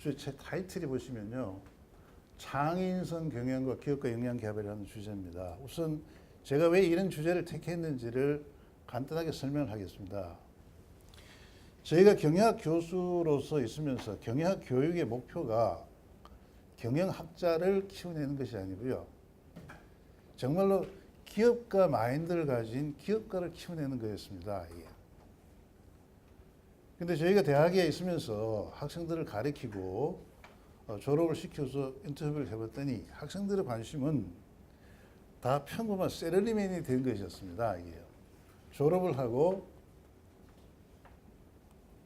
주제 책 타이틀이 보시면요. 창의인성 경영과 기업가 역량 개발이라는 주제입니다. 우선 제가 왜 이런 주제를 택했는지를 간단하게 설명을 하겠습니다. 저희가 경영학 교수로서 있으면서 경영학 교육의 목표가 경영학자를 키워내는 것이 아니고요. 정말로 기업가 마인드를 가진 기업가를 키워내는 거였습니다. 근데 저희가 대학에 있으면서 학생들을 가르치고 졸업을 시켜서 인터뷰를 해봤더니 학생들의 관심은 다 평범한 세러리맨이 된 것이었습니다. 졸업을 하고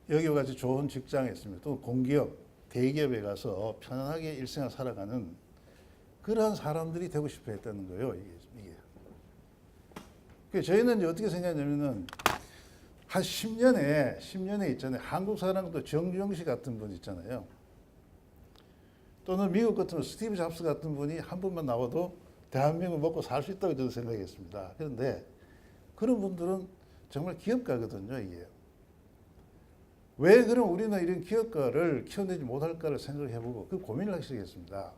여기와 같이 좋은 직장에 있습니다. 또 공기업, 대기업에 가서 편안하게 일생을 살아가는 그러한 사람들이 되고 싶어 했다는 거예요. 그래서 저희는 이제 어떻게 생각하냐면은 한 10년에 있잖아요. 한국 사람도 정주영 씨 같은 분 있잖아요. 또는 미국 같은 스티브 잡스 같은 분이 한 분만 나와도 대한민국 먹고 살 수 있다고 저는 생각했습니다. 그런데 그런 분들은 정말 기업가거든요, 이게. 왜 그럼 우리는 이런 기업가를 키워내지 못할까를 생각해보고 그 고민을 하기 시작했습니다.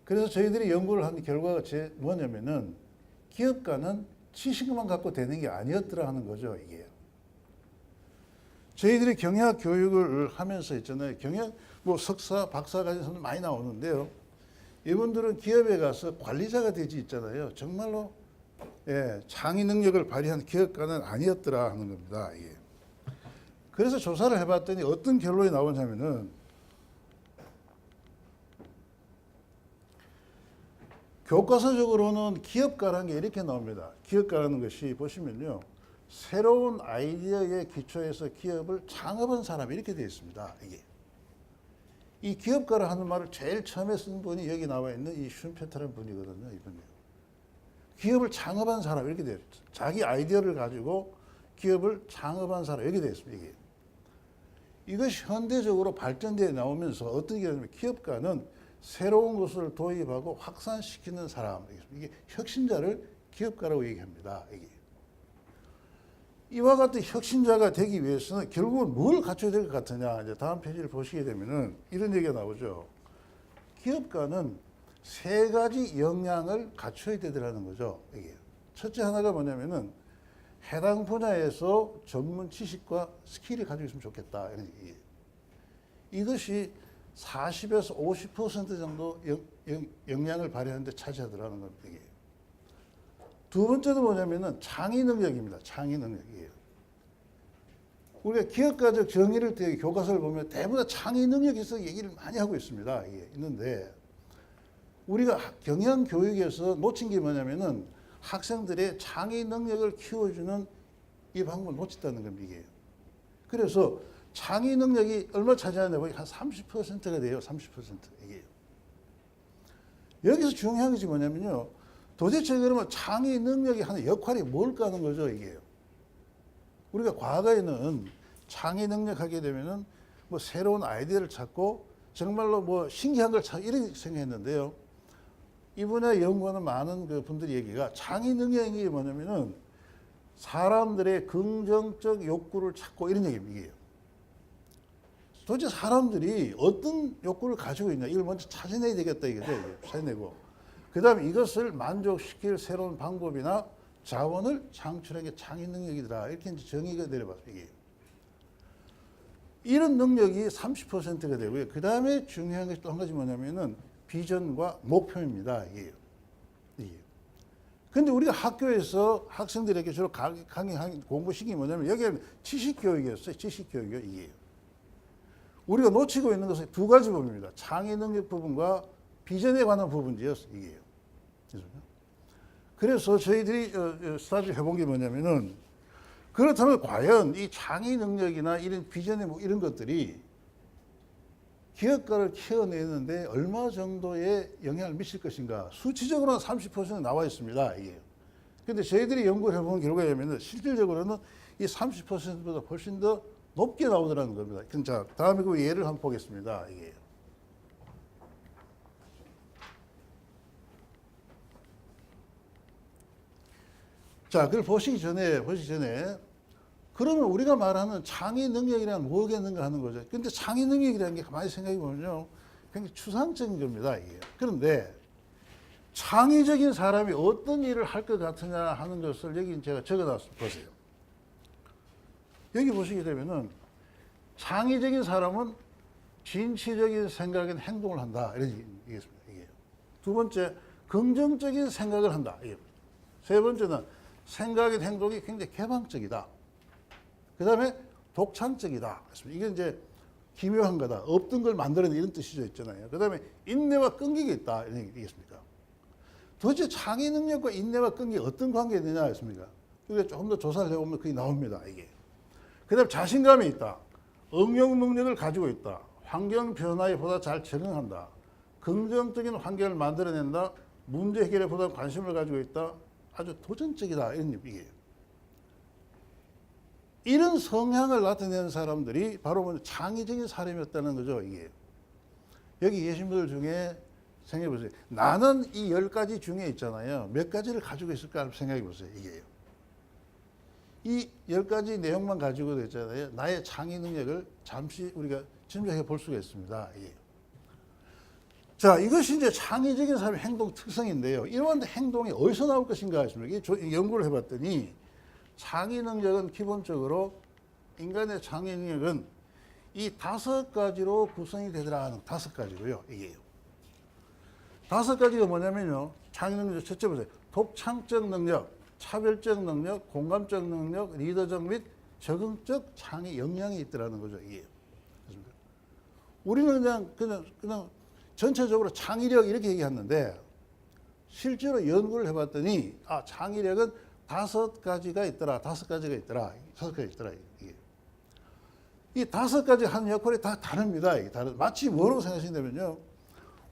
그래서 저희들이 연구를 한 결과가 뭐냐면은 기업가는 지식만 갖고 되는 게 아니었더라 하는 거죠, 이게. 저희들이 경영학 교육을 하면서 있잖아요. 뭐 석사, 박사 가진 사람 많이 나오는데요. 이분들은 기업에 가서 관리자가 되지 있잖아요. 정말로 창의 능력을 발휘한 기업가는 아니었더라 하는 겁니다. 그래서 조사를 해봤더니 어떤 결론이 나오냐면은 교과서적으로는 기업가라는 게 이렇게 나옵니다. 기업가라는 것이 보시면요. 새로운 아이디어에 기초해서 기업을 창업한 사람 이렇게 되어 있습니다. 이 기업가라 하는 말을 제일 처음에 쓴 분이 여기 나와 있는 이 슌페터라는 분이거든요. 이분이. 기업을 창업한 사람 이렇게 되어 있어요. 자기 아이디어를 가지고 기업을 창업한 사람 이렇게 되어 있습니다. 이것이 현대적으로 발전되어 나오면서 어떻게 되냐면 기업가는 새로운 것을 도입하고 확산시키는 사람. 이게 혁신자를 기업가라고 얘기합니다. 이와 같은 혁신자가 되기 위해서는 결국은 뭘 갖춰야 될 것 같으냐. 이제 다음 페이지를 보시게 되면은 이런 얘기가 나오죠. 기업가는 세 가지 역량을 갖춰야 되더라는 거죠. 첫째 하나가 뭐냐면은 해당 분야에서 전문 지식과 스킬을 가지고 있으면 좋겠다. 이것이 40에서 50% 정도 역량을 발휘하는 데 차지하더라는 겁니다. 두 번째도 뭐냐면은 창의 능력입니다. 창의 능력이에요. 우리가 기업가적 정의를 때 교과서를 보면 대부분 다 창의 능력에 있어서 얘기를 많이 하고 있습니다. 있는데 우리가 경영 교육에서 놓친 게 뭐냐면은 학생들의 창의 능력을 키워주는 이 방법을 놓쳤다는 겁니다. 그래서 창의 능력이 얼마 차지하냐면 한 30%가 돼요. 30%. 이게. 여기서 중요한 것이 뭐냐면요. 도대체 그러면 창의 능력이 하는 역할이 뭘까 하는 거죠, 이게. 우리가 과거에는 창의 능력 하게 되면은 뭐 새로운 아이디어를 찾고 정말로 뭐 신기한 걸 찾고 이렇게 생각했는데요. 이 분야 연구하는 많은 그 분들이 얘기가 창의 능력이 뭐냐면은 사람들의 긍정적 욕구를 찾고 이런 얘기예요. 도대체 사람들이 어떤 욕구를 가지고 있냐 이걸 먼저 찾아내야 되겠다 이거죠. 찾아내고 그 다음에 이것을 만족시킬 새로운 방법이나 자원을 창출하는 게 창의 능력이더라. 이렇게 이제 정의가 내려봤어요. 이런 능력이 30%가 되고요. 그 다음에 중요한 것이 또 한 가지 뭐냐면은 비전과 목표입니다. 이게. 근데 우리가 학교에서 학생들에게 주로 공부시킨 게 뭐냐면 여기는 지식교육이었어요. 지식교육이요. 이게. 우리가 놓치고 있는 것은 두 가지 부분입니다. 창의 능력 부분과 비전에 관한 부분이었어요. 이게요. 그래서 저희들이 스타디를 해본 게 뭐냐면은 그렇다면 과연 이 창의 능력이나 이런 비전의 뭐 이런 것들이 기업가를 키워내는데 얼마 정도의 영향을 미칠 것인가. 수치적으로는 30% 나와 있습니다. 이게. 근데 저희들이 연구를 해본 결과에 의하면 실질적으로는 이 30%보다 훨씬 더 높게 나오더라는 겁니다. 자, 다음에 그 예를 한번 보겠습니다. 이게. 자, 그걸 보시기 전에 그러면 우리가 말하는 창의 능력이란 뭐겠는가 하는 거죠. 근데 창의 능력이라는 게 가만히 생각해 보면요. 굉장히 추상적인 겁니다. 이게. 그런데 창의적인 사람이 어떤 일을 할 것 같으냐 하는 것을 여기 제가 적어놨어요. 보세요. 여기 보시게 되면은 창의적인 사람은 진취적인 생각인 행동을 한다. 이런 얘기겠습니다. 이게. 두 번째, 긍정적인 생각을 한다. 이게. 세 번째는 생각인 행동이 굉장히 개방적이다. 그 다음에 독창적이다. 이게 이제 기묘한 거다. 없던 걸 만들어내는 이런 뜻이죠. 있잖아요. 그 다음에 인내와 끈기가 있다. 이런 얘기겠습니까? 도대체 창의 능력과 인내와 끈기가 어떤 관계가 있느냐 했습니까? 그게 조금 더 조사를 해보면 그게 나옵니다. 이게. 그 다음에 자신감이 있다. 응용 능력을 가지고 있다. 환경 변화에 보다 잘 적응한다. 긍정적인 환경을 만들어낸다. 문제 해결에 보다 관심을 가지고 있다. 아주 도전적이다. 이런 얘기예요. 이런 성향을 나타내는 사람들이 바로 창의적인 사람이었다는 거죠. 이게. 여기 계신 분들 중에 생각해 보세요. 나는 이 10가지 중에 있잖아요. 몇 가지를 가지고 있을까 생각해 보세요. 이게요. 이 10가지 내용만 가지고 있잖아요. 나의 창의 능력을 잠시 우리가 짐작해 볼 수가 있습니다. 이게. 자, 이것이 이제 창의적인 사람의 행동 특성인데요. 이런 행동이 어디서 나올 것인가 했습니다. 연구를 해봤더니 창의 능력은 기본적으로 인간의 창의 능력은 이 5가지로 구성이 되더라 하는 5가지고요. 이게요. 5가지가 뭐냐면요. 창의 능력 첫째 보세요. 독창적 능력, 차별적 능력, 공감적 능력, 리더적 및 적응적 창의 역량이 있더라는 거죠. 이게요. 우리는 그냥 전체적으로 창의력 이렇게 얘기했는데 실제로 연구를 해봤더니 창의력은 5가지가 있더라. 5가지가 있더라. 5가지 있더라. 이게. 이 5가지 하는 역할이 다 다릅니다. 마치 뭐라고 생각하시냐면요.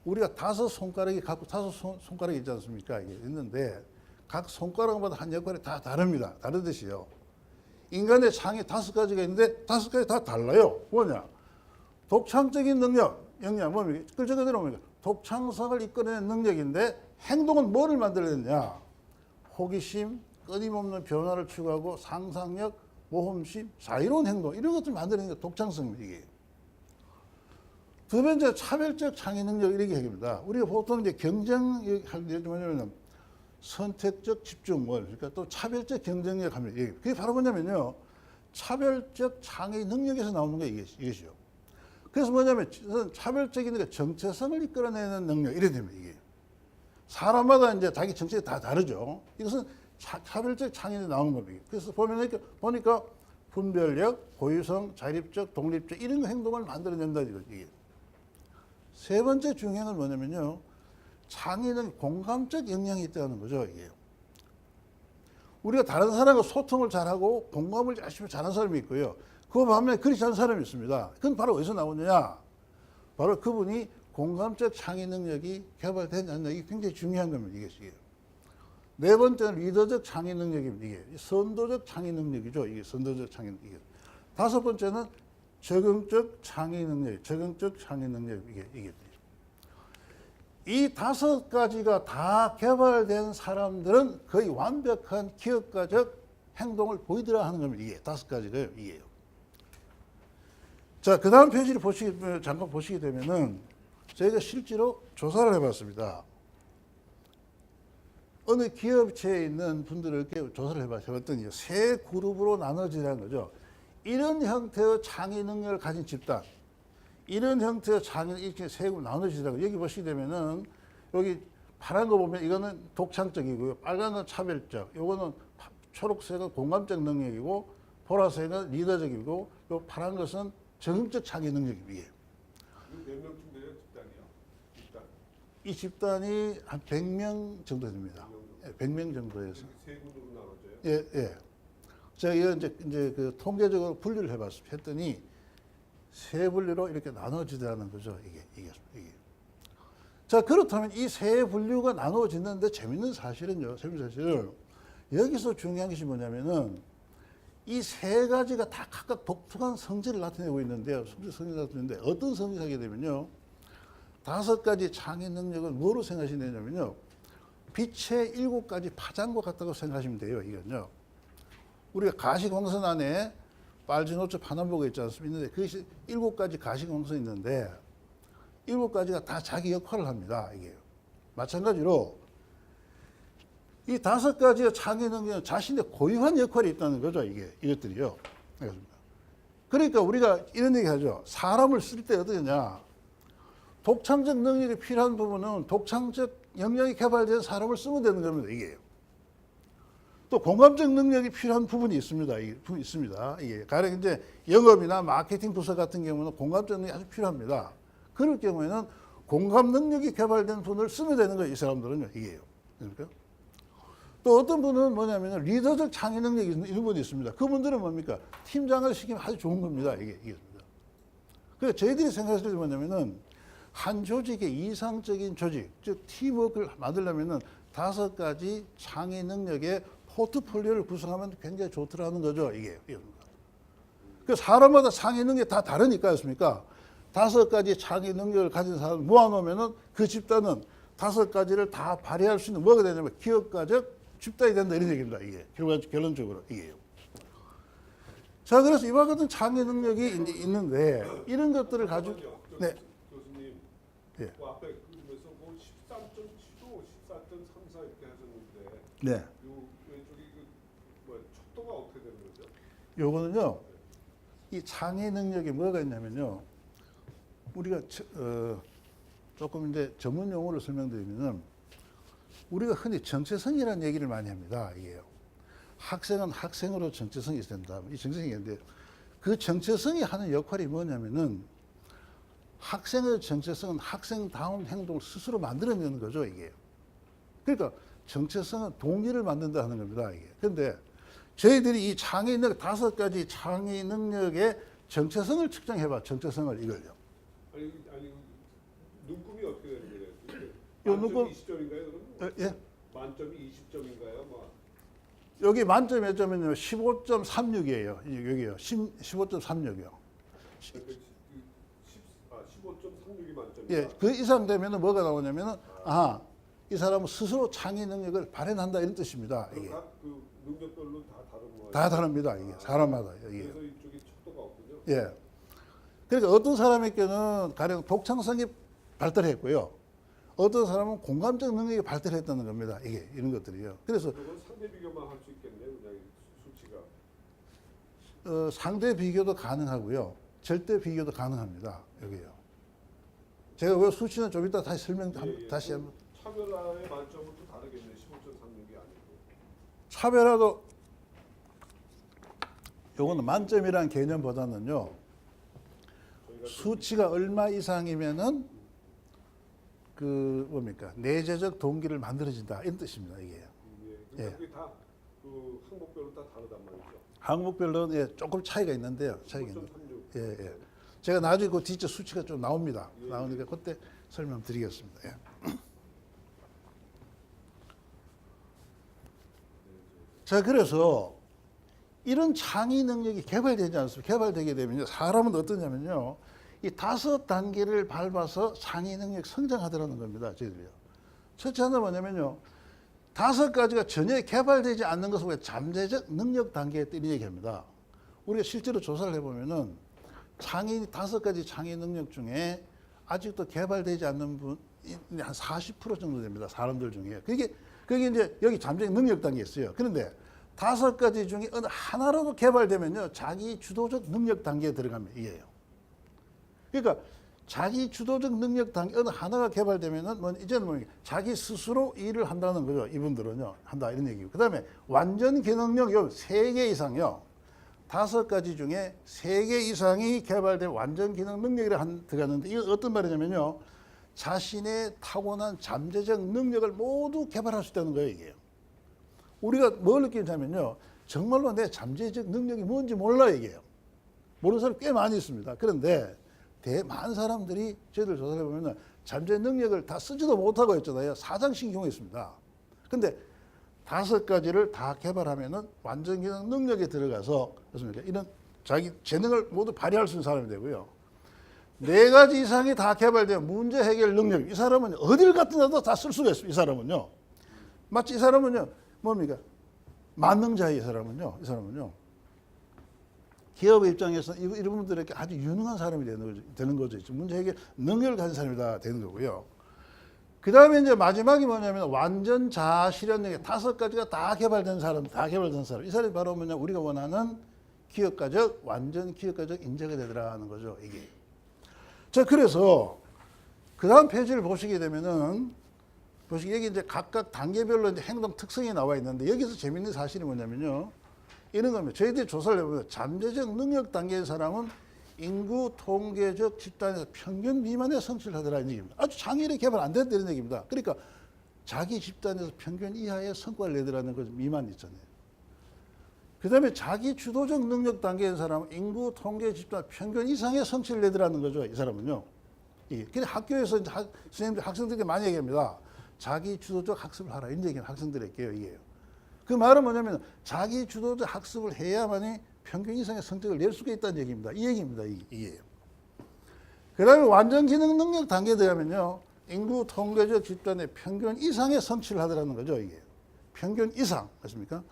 우리가 5손가락이 갖고 5손가락이 있지 않습니까? 이게 있는데 각 손가락마다 한 역할이 다 다릅니다. 다르듯이요. 인간의 창이 5가지가 있는데 5가지 다 달라요. 뭐냐? 독창적인 능력, 역량, 뭡니까? 글자 그대로 뭡니까? 독창성을 이끌어내는 능력인데 행동은 뭐를 만들어냈냐? 호기심, 끊임없는 변화를 추구하고 상상력, 모험심, 자유로운 행동 이런 것들 만드는 게 독창성입니다. 이게. 두 번째 차별적 창의 능력 이렇게 얘기합니다. 우리가 보통 이제 경쟁할 때 뭐냐면 선택적 집중력, 그러니까 또 차별적 경쟁력 합니다. 그게 바로 뭐냐면요. 차별적 창의 능력에서 나오는 게 이것이요. 그래서 뭐냐면 차별적인 정체성을 이끌어내는 능력 이래 됩니다. 이게. 사람마다 이제 자기 정체가 다 다르죠. 이것은 차별적 창의에 나오는 겁니다. 그래서 보니까 분별력, 고유성, 자립적, 독립적 이런 행동을 만들어낸다 이게. 세 번째 중요한 건 뭐냐면요. 창의는 공감적 역량이 있다는 거죠. 이게. 우리가 다른 사람과 소통을 잘하고 공감을 열심히 잘하는 사람이 있고요. 그 반면에 그렇지 않은 사람이 있습니다. 그건 바로 어디서 나오느냐? 바로 그분이 공감적 창의 능력이 개발되지 않느냐. 이게 굉장히 중요한 겁니다. 이게. 네 번째는 리더적 창의 능력입니다. 이게 선도적 창의 능력이죠. 이게 선도적 창의 능력. 다섯 번째는 적응적 창의 능력, 적응적 창의 능력 이게. 이 5가지가 다 개발된 사람들은 거의 완벽한 기업가적 행동을 보이더라 하는 겁니다. 이게 5가지가 이게요. 자, 그 다음 페이지를 잠깐 보시게 되면은 저희가 실제로 조사를 해봤습니다. 어느 기업체에 있는 분들을 이렇게 조사를 해봤더니 세 그룹으로 나눠지라는 거죠. 이런 형태의 창의 능력을 가진 집단, 이런 형태의 창의 이렇게 세 그룹 나눠지더라고요. 여기 보시게 되면은 여기 파란 거 보면 이거는 독창적이고요. 빨간 건 차별적, 요거는 초록색은 공감적 능력이고 보라색은 리더적이고 요 파란 것은 적응적 창의 능력이에요. 몇 명쯤 돼요, 집단이요? 집단. 이 집단이 한 100명 정도 됩니다. 100명 정도에서. 세 그룹으로 나눠져요? 예. 제가 이제 그 통계적으로 분류를 했더니 세 분류로 이렇게 나눠지더라는 거죠. 이게. 자, 그렇다면 이 세 분류가 나눠지는데 재밌는 사실은 여기서 중요한 것이 뭐냐면은 이 세 가지가 다 각각 독특한 성질을 나타내고 있는데요. 성질을 나타내는데 어떤 성질을 하게 되면요. 5가지 창의 능력을 뭐로 생각하시면 되냐면요. 빛의 7가지 파장과 같다고 생각하시면 돼요. 이건요. 우리가 가시광선 안에 빨주노초 파남보가 있지 않습니까? 있는데 그것이 7가지 가시광선이 있는데 7가지가 다 자기 역할을 합니다. 이게 마찬가지로 이 5가지의 창의 능력은 자신의 고유한 역할이 있다는 거죠. 이것들이요. 그러니까 우리가 이런 얘기 하죠. 사람을 쓸 때 어떠냐. 독창적 능력이 필요한 부분은 독창적 역량이 개발된 사람을 쓰면 되는 겁니다. 이게요. 또 공감적 능력이 필요한 부분이 있습니다. 이게 가령 이제 영업이나 마케팅 부서 같은 경우는 공감적 능력이 아주 필요합니다. 그럴 경우에는 공감 능력이 개발된 분을 쓰면 되는 거예요. 이 사람들은요. 이게요. 그러니까 또 어떤 분은 뭐냐면 리더적 창의 능력이 있는 분이 있습니다. 그분들은 뭡니까? 팀장을 시키면 아주 좋은 겁니다. 이게. 그래서 저희들이 생각했을 때 뭐냐면은 한 조직의 이상적인 조직, 즉 팀워크를 만들려면은 5가지 창의 능력의 포트폴리오를 구성하면 굉장히 좋더라는 거죠. 이게. 그 사람마다 창의 능력이 다 다르니까 였습니까? 5가지 창의 능력을 가진 사람을 모아놓으면은 그 집단은 5가지를 다 발휘할 수 있는 뭐가 되냐면 기업가적 집단이 된다 이런 얘기입니다. 이게 결론적으로 이게요. 자, 그래서 이와 같은 창의 능력이 이제 있는데 이런 것들을 가지고 네. 교수님, 예. 그 앞에 그림에서 뭐 13.75, 14.34 이렇게 하셨는데 네. 요 왼쪽이 뭐 척도가 어떻게 되는 거죠? 요거는요. 이 창의 능력이 뭐가 있냐면요. 우리가 조금 이제 전문 용어를 설명드리면은 우리가 흔히 정체성이라는 얘기를 많이 합니다. 이게요. 학생은 학생으로 정체성이 있어야 된다. 이 정체성이 있는데 그 정체성이 하는 역할이 뭐냐면은 학생의 정체성은 학생다운 행동을 스스로 만들어내는 거죠. 이게. 그러니까 정체성은 동기를 만든다 하는 겁니다. 이게. 그런데 저희들이 이 창의 능력 5가지 창의 능력의 정체성을 측정해봐. 정체성을 이걸요. 아니 눈금이 어떻게 되는 거예요? 요 만점이 눈금- 20점인가요? 그럼? 예? 만점이 20점인가요? 뭐 여기 만점 몇 점이냐면 15.36이에요. 여기요. 15.36이요. 15.36이 만점이다. 예, 그 이상 되면은 뭐가 나오냐면은 이 사람은 스스로 창의 능력을 발현한다 이런 뜻입니다. 이게 그 능력별로 다 다른 거예요. 다 다릅니다. 이게 사람마다 이게. 그래서 이쪽이 척도가 없군요. 예. 그러니까 어떤 사람에게는 가령 독창성이 발달했고요. 어떤 사람은 공감적 능력이 발달했다는 겁니다. 이게 이런 것들이요. 그래서 그건 상대 비교만 할 수 있겠네요. 그냥 수치가. 상대 비교도 가능하고요. 절대 비교도 가능합니다. 여기요. 제가 왜 수치는 좀 이따 다시 다시 한번. 차별화의 만점은 또 다르겠네. 15.36이 아니고. 차별화도 요거는 만점이라는 개념보다는요. 저희가 수치가 얼마 이상이면은 그 뭡니까 내재적 동기를 만들어진다 이런 뜻입니다. 이게. 근데 예. 그게 다 그 항목별로 다 다르단 말이죠. 항목별로는 예, 조금 차이가 있는데요. 차이가 있는. 15.36. 예. 제가 나중에 그 뒤쪽 수치가 좀 나옵니다. 나오니까 그때 설명드리겠습니다. 예. 자, 그래서 이런 창의 능력이 개발되지 않습니까? 개발되게 되면요. 사람은 어떠냐면요. 이 5단계를 밟아서 창의 능력 성장하더라는 겁니다. 저희들이요. 첫째 하나 뭐냐면요. 5가지가 전혀 개발되지 않는 것을 우리가 잠재적 능력 단계에 이런 얘기합니다. 우리가 실제로 조사를 해보면은 창의 5가지 창의 능력 중에 아직도 개발되지 않는 분이 한 40% 정도 됩니다. 사람들 중에. 그게 이제 여기 잠재적 능력 단계에 있어요. 그런데 5가지 중에 어느 하나라도 개발되면요. 자기 주도적 능력 단계에 들어갑니다. 이게요. 그러니까 자기 주도적 능력 단계 어느 하나가 개발되면은 뭐 이제는 뭐 자기 스스로 일을 한다는 거죠. 이분들은요. 한다 이런 얘기고. 그다음에 완전 기능력 요 3개 이상요. 5가지 중에 3개 이상이 개발된 완전 기능 능력이라 들어갔는데 이건 어떤 말이냐면요. 자신의 타고난 잠재적 능력을 모두 개발할 수 있다는 거예요, 이게. 우리가 뭘 느끼냐면요. 정말로 내 잠재적 능력이 뭔지 몰라, 이게요. 모르는 사람 꽤 많이 있습니다. 그런데 많은 사람들이 저희들 조사를 해보면 잠재 능력을 다 쓰지도 못하고 있잖아요. 사장신 경우가 있습니다. 근데 5가지를 다 개발하면은 완전 기능 능력에 들어가서 그렇습니까? 이런 자기 재능을 모두 발휘할 수 있는 사람이 되고요. 4가지 이상이 다 개발되면 문제 해결 능력. 이 사람은 어딜 갖다 놔도 다 쓸 수가 있습니다. 이 사람은요. 마치 이 사람은요. 뭡니까? 만능자의 이 사람은요. 기업 입장에서 이런 분들에게 아주 유능한 사람이 되는 거죠. 문제 해결 능력을 가진 사람이다 되는 거고요. 그 다음에 이제 마지막이 뭐냐면 완전 자아 실현력의 5가지가 다 개발된 사람. 이 사람이 바로 뭐냐 우리가 원하는 완전 기업가적 인재가 되더라는 거죠. 이게. 자, 그래서 그 다음 페이지를 보시게 되면은 여기 이제 각각 단계별로 이제 행동 특성이 나와 있는데 여기서 재밌는 사실이 뭐냐면요. 이런 겁니다. 저희들이 조사를 해보면 잠재적 능력 단계의 사람은 인구 통계적 집단에서 평균 미만의 성취를 하더라 이런 얘기입니다. 아주 장애인이 개발 안 됐다 이런 얘기입니다. 그러니까 자기 집단에서 평균 이하의 성과를 내더라는 거 미만 있잖아요. 그 다음에 자기 주도적 능력 단계의 사람은 인구 통계 집단 평균 이상의 성취를 내더라는 거죠. 이 사람은요. 근데 학교에서 이제 선생님들 학생들에게 많이 얘기합니다. 자기 주도적 학습을 하라 이런 얘기는 학생들에게요. 이게요. 그 말은 뭐냐면 자기 주도적 학습을 해야만이 평균 이상의 성적을 낼 수가 있다는 얘기입니다. 이 얘기입니다. 이게요. 그 다음에 완전 기능 능력 단계에 들어가면요. 인구 통계적 집단의 평균 이상의 성취를 하더라는 거죠. 이게 평균 이상 맞습니까?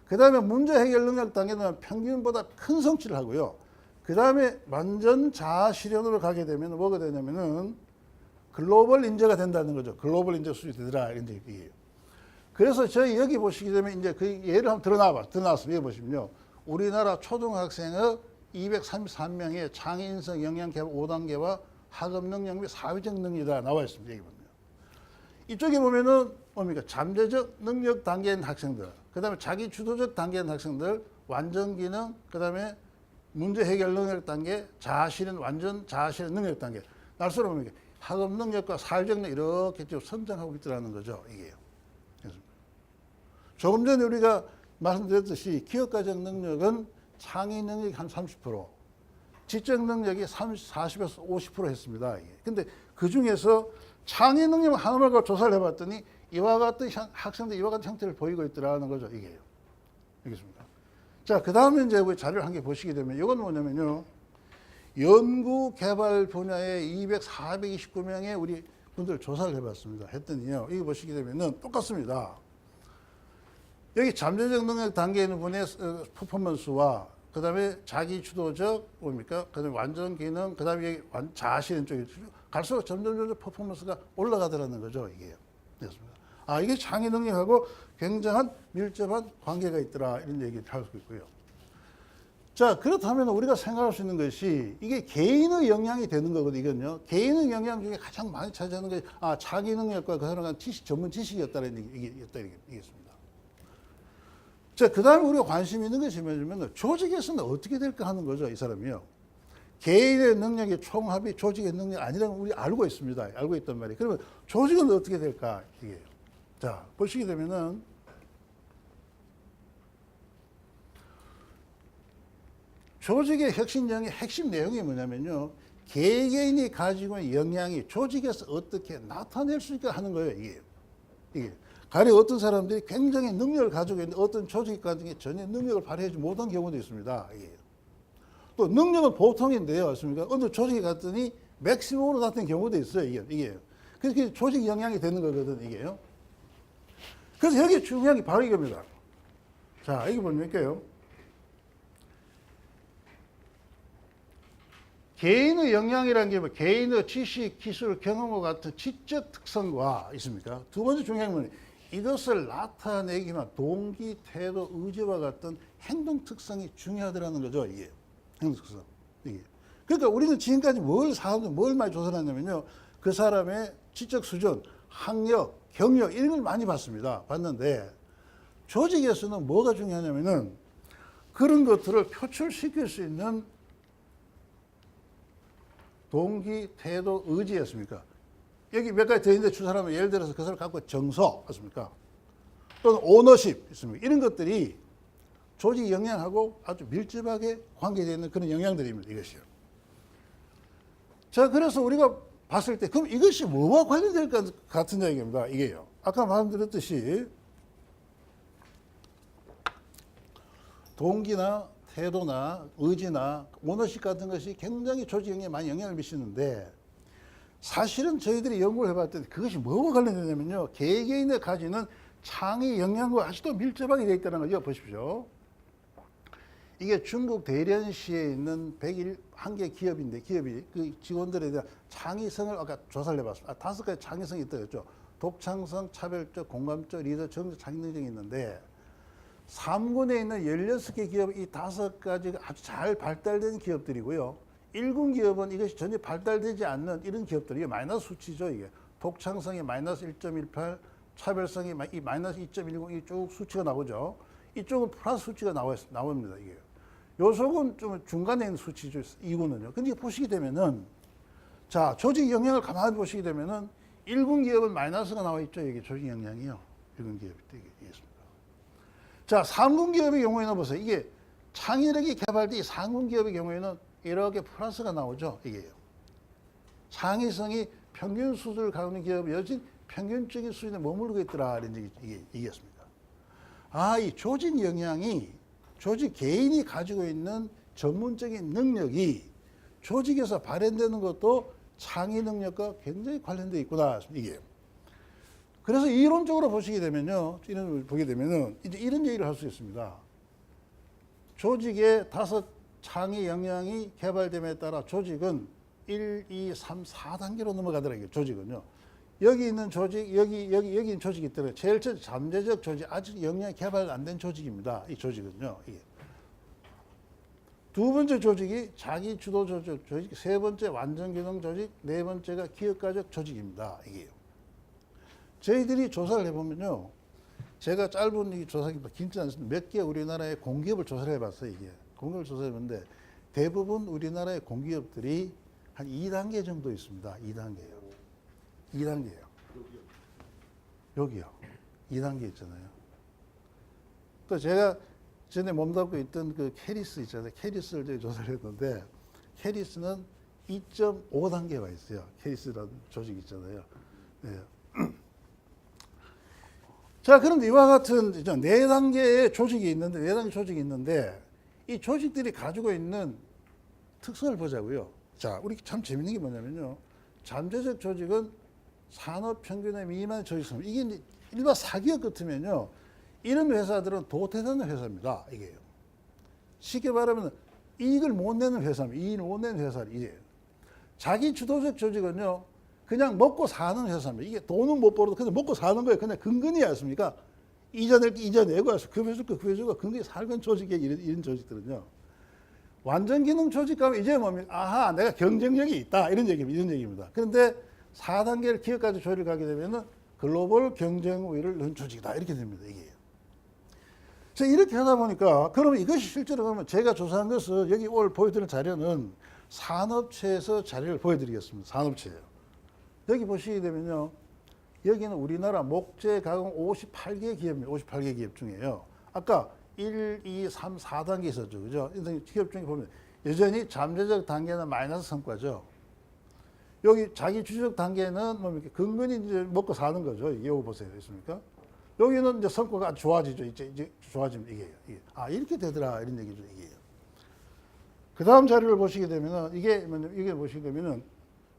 그 다음에 문제 해결 능력 단계는 평균보다 큰 성취를 하고요. 그 다음에 완전 자아 실현으로 가게 되면 뭐가 되냐면은 글로벌 인재가 된다는 거죠. 글로벌 인재 수준이 되더라 이런 얘기예요. 그래서 저희 여기 보시게 되면 이제 그 예를 한번 드러나왔습니다. 여기 보시면요. 우리나라 초등학생의 233명의 창의인성 역량 개발 5단계와 학업 능력 및 사회적 능력이다 나와 있습니다. 여기 보면. 이쪽에 보면은 뭡니까? 잠재적 능력 단계인 학생들, 그 다음에 자기 주도적 단계인 학생들, 완전 기능, 그 다음에 문제 해결 능력 단계, 완전 자아실현 능력 단계. 날수로 보면 학업 능력과 사회적 능력 이렇게 좀 성장하고 있더라는 거죠. 이게요. 조금 전에 우리가 말씀드렸듯이 기업가적 능력은 창의 능력이 한 30%, 지적 능력이 40에서 50% 했습니다. 근데 그 중에서 창의 능력 하나만 갖고 조사를 해봤더니 이와 같은 학생들 이와 같은 형태를 보이고 있더라는 거죠. 이게요. 알겠습니다. 자, 그 다음에 이제 우리 자료를 한 개 보시게 되면 이건 뭐냐면요. 연구 개발 분야의 429명의 우리 분들 조사를 해봤습니다. 했더니요. 여기 보시게 되면은 똑같습니다. 여기 잠재적 능력 단계에 있는 분의 퍼포먼스와 그 다음에 자기 주도적 뭡니까? 그 다음에 완전 기능, 그 다음에 자아실현 쪽에 갈수록 점점 퍼포먼스가 올라가더라는 거죠. 이게요. 그렇습니다. 아, 이게 창의 능력하고 굉장한 밀접한 관계가 있더라. 이런 얘기를 할 수 있고요. 자, 그렇다면 우리가 생각할 수 있는 것이 이게 개인의 역량이 되는 거거든요. 이건요. 개인의 역량 중에 가장 많이 차지하는 것이 창의 능력과 그 사람의 전문 지식이었다는 얘기겠습니다. 자, 그 다음에 우리가 관심 있는 것이 뭐냐면 조직에서는 어떻게 될까 하는 거죠. 이 사람이요. 개인의 능력의 총합이 조직의 능력이 아니라는 걸 우리 알고 있습니다. 알고 있단 말이에요. 그러면 조직은 어떻게 될까? 이게요. 자, 보시게 되면은 조직의 혁신력의 핵심 내용이 뭐냐면요. 개개인이 가지고 있는 역량이 조직에서 어떻게 나타낼 수 있게 하는 거예요. 이게. 가령 어떤 사람들이 굉장히 능력을 가지고 있는데 어떤 조직 같은 게 전혀 능력을 발휘하지 못한 경우도 있습니다. 또 능력은 보통인데요. 맞습니까? 어느 조직에 갔더니 맥시멈으로 나타낸 경우도 있어요. 이게. 그래서 조직 영향이 되는 거거든, 이게요. 그래서 여기 중요한 게 바로 이겁니다. 자, 여기 뭡니까요? 개인의 역량이라는 게 뭐 개인의 지식, 기술, 경험과 같은 지적 특성과 있습니까? 두 번째 중요한 건 이것을 나타내기 위한 동기, 태도, 의지와 같은 행동 특성이 중요하더라는 거죠. 이게 행동 특성. 이게. 그러니까 우리는 지금까지 뭘 많이 조사를 했냐면요. 그 사람의 지적 수준, 학력, 경력 이런 걸 많이 봤는데 조직에서는 뭐가 중요하냐면은 그런 것들을 표출시킬 수 있는 동기, 태도, 의지였습니까? 여기 몇 가지 더 있는데 주사하면 예를 들어서 그 사람 갖고 정서, 맞습니까? 또는 오너십, 있습니까? 이런 것들이 조직 영향하고 아주 밀접하게 관계되어 있는 그런 영향들입니다. 이것이요. 자, 그래서 우리가 봤을 때 그럼 이것이 뭐와 관련될 것 같은 얘기입니다. 이게요. 아까 말씀드렸듯이 동기나 태도나 의지나 오너십 같은 것이 굉장히 조직 영향에 많이 영향을 미치는데 사실은 저희들이 연구를 해봤더니 그것이 뭐와 관련되냐면요. 개개인이 가지는 창의 영향과 아직도 밀접하게 되어 있다는 거죠. 보십시오. 이게 중국 대련시에 있는 101개 기업인데, 기업이 그 직원들에 대한 창의성을 아까 조사를 해봤습니다. 5가지 창의성이 있다고. 독창성, 차별적, 공감적, 리더, 정적, 창의 능력이 있는데 3군에 있는 16개 기업, 이 5가지가 아주 잘 발달된 기업들이고요. 1군 기업은 이것이 전혀 발달되지 않는 이런 기업들이, 이게 마이너스 수치죠. 이게 독창성이 마이너스 1.18, 차별성이 이 마이너스 2.10, 이 쭉 수치가 나오죠. 이쪽은 플러스 수치가 나옵니다. 이게 요속은 좀 중간에 있는 수치죠. 2군은요. 근데 보시게 되면은, 자, 조직 영향을 가만히 보시게 되면은 1군 기업은 마이너스가 나와 있죠. 이게 조직 영향이요. 1군 기업이 되겠습니다. 자, 3군 기업의 경우에는 보세요. 이게 창의력이 개발된 이 3군 기업의 경우에는 이렇게 플러스가 나오죠. 이게요. 창의성이 평균 수준을 갖는 기업이 여진 평균적인 수준에 머무르고 있더라. 이런 얘기겠습니다. 아, 이 조직 영향이 조직 개인이 가지고 있는 전문적인 능력이 조직에서 발현되는 것도 창의 능력과 굉장히 관련되어 있구나. 이게. 그래서 이론적으로 보시게 되면요. 이런 보게 되면은 이제 이런 얘기를 할 수 있습니다. 조직의 5 창의 영향이 개발됨에 따라 조직은 1, 2, 3, 4단계로 넘어가더라고요. 조직은요. 여기 있는 조직, 여기 있는 조직이 있더라고요. 제일 첫 잠재적 조직, 아직 영향이 개발 안 된 조직입니다. 이 조직은요. 이게. 두 번째 조직이 자기 주도 조직, 세 번째 완전 기능 조직, 네 번째가 기업가적 조직입니다. 이게요. 저희들이 조사를 해보면요. 제가 짧은 이 조사기 긴지 않습니다. 몇 개 우리나라의 공기업을 조사를 해봤어요. 이게. 공기업을 조사해봤는데 대부분 우리나라의 공기업들이 한 2단계 정도 있습니다. 2단계요. 2단계요. 여기요. 2단계 있잖아요. 또 제가 전에 몸담고 있던 그 캐리스 있잖아요. 캐리스를 저희 조사를 했는데 캐리스는 2.5단계가 있어요. 캐리스라는 조직이 있잖아요. 네. 자, 그런데 이와 같은 4단계의 조직이 있는데, 4단계 조직이 있는데, 이 조직들이 가지고 있는 특성을 보자고요. 자, 우리 참 재밌는 게 뭐냐면요. 잠재적 조직은 산업 평균의 미만 조직성. 이게 이제 일반 사기업 같으면요. 이런 회사들은 도태되는 회사입니다. 이게요. 쉽게 말하면 이익을 못 내는 회사입니다. 이익을 못 내는 회사를 이제. 자기 주도적 조직은요. 그냥 먹고 사는 회사입니다. 이게 돈은 못 벌어도 그냥 먹고 사는 거예요. 그냥 근근이 않습니까? 이자내고 와서 급여줄 거 급여주고 근근히 살건 조직에 이런 조직들은요. 완전 기능 조직 가면 이제 뭡니까? 아하, 내가 경쟁력이 있다. 이런 얘기입니다. 그런데 4단계를 기업까지 조율을 가게 되면은 글로벌 경쟁 우위를 넣은 조직이다. 이렇게 됩니다. 이게. 자, 이렇게 하다 보니까, 그러면 이것이 실제로 보면 제가 조사한 것은 여기 오늘 보여드리는 자료는 산업체에서 자료를 보여드리겠습니다. 산업체예요. 여기 보시게 되면요. 여기는 우리나라 목재 가공 58개 기업입니다. 58개 기업 중에요. 아까 1, 2, 3, 4단계 있었죠. 그죠? 기업 중에 보면 여전히 잠재적 단계는 마이너스 성과죠. 여기 자기 주적 단계는 뭡니까? 근근히 이제 먹고 사는 거죠. 이거 보세요. 있습니까? 여기는 이제 성과가 아주 좋아지죠. 이제 좋아집니다. 이게. 아, 이렇게 되더라. 이런 얘기죠. 이게. 그 다음 자료를 보시게 되면은 이게 보시게 되면은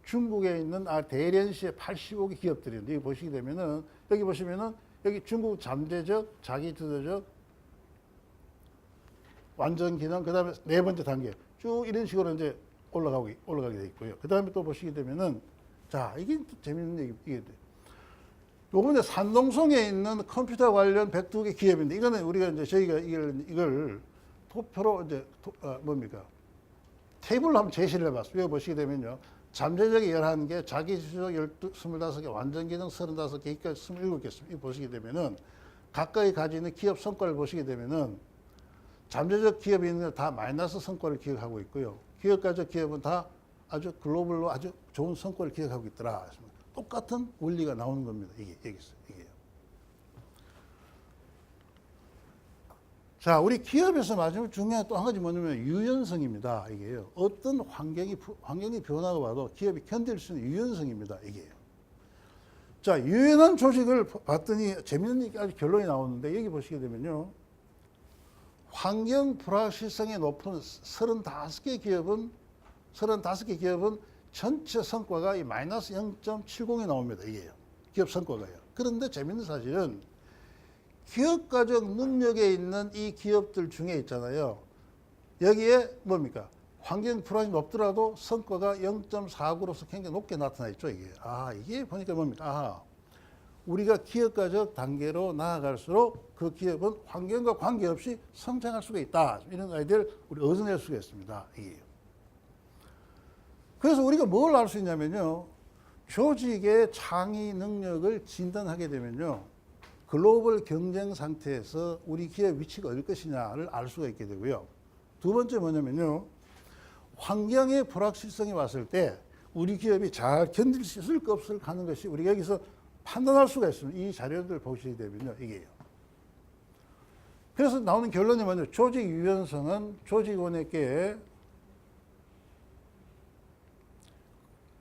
중국에 있는 대련시의 85개 기업들인데, 여기 보시게 되면은, 여기 보시면은, 여기 중국 잠재적, 자기 주도적, 완전 기능, 그 다음에 네 번째 단계. 쭉 이런 식으로 이제 올라가게 돼 있고요. 그 다음에 또 보시게 되면은, 자, 이게 또 재밌는 얘기, 이게. 요번에 산동성에 있는 컴퓨터 관련 102개 기업인데, 이거는 우리가 이제 저희가 이걸 도표로 이제, 뭡니까? 테이블로 한번 제시를 해봤어요. 여기 보시게 되면요. 잠재적이 11개, 자기주적 25개, 완전기능 35개, 그러니까 27개. 이거 보시게 되면은, 각각이 가지고 있는 기업 성과를 보시게 되면은, 잠재적 기업이 있는 건 다 마이너스 성과를 기억하고 있고요. 기업가적 기업은 다 아주 글로벌로 아주 좋은 성과를 기억하고 있더라. 똑같은 원리가 나오는 겁니다. 이게요. 자, 우리 기업에서 마지막 중요한 또 한 가지 뭐냐면 유연성입니다. 이게요. 어떤 환경이 변화가 와도 기업이 견딜 수 있는 유연성입니다. 이게요. 자, 유연한 조직을 봤더니 재밌는 아주 결론이 나오는데, 여기 보시게 되면요. 환경 불확실성이 높은 35개 기업은 전체 성과가 이 마이너스 0.70이 나옵니다. 이게요. 기업 성과가요. 그런데 재밌는 사실은 기업가적 능력에 있는 이 기업들 중에 있잖아요. 여기에 뭡니까? 환경 프라임이 높더라도 성과가 0.49로서 굉장히 높게 나타나 있죠. 이게 보니까 뭡니까? 우리가 기업가적 단계로 나아갈수록 그 기업은 환경과 관계없이 성장할 수가 있다. 이런 아이디어를 우리 얻어낼 수가 있습니다. 이게요. 그래서 우리가 뭘 알 수 있냐면요. 조직의 창의 능력을 진단하게 되면요. 글로벌 경쟁 상태에서 우리 기업 위치가 어딜 것이냐를 알 수가 있게 되고요. 두 번째 뭐냐면요. 환경의 불확실성이 왔을 때 우리 기업이 잘 견딜 수 있을까 없을까 하는 것이 우리가 여기서 판단할 수가 있습니다. 이 자료들 보시게 되면요. 이게요. 그래서 나오는 결론이 뭐냐면 조직 유연성은 조직원에게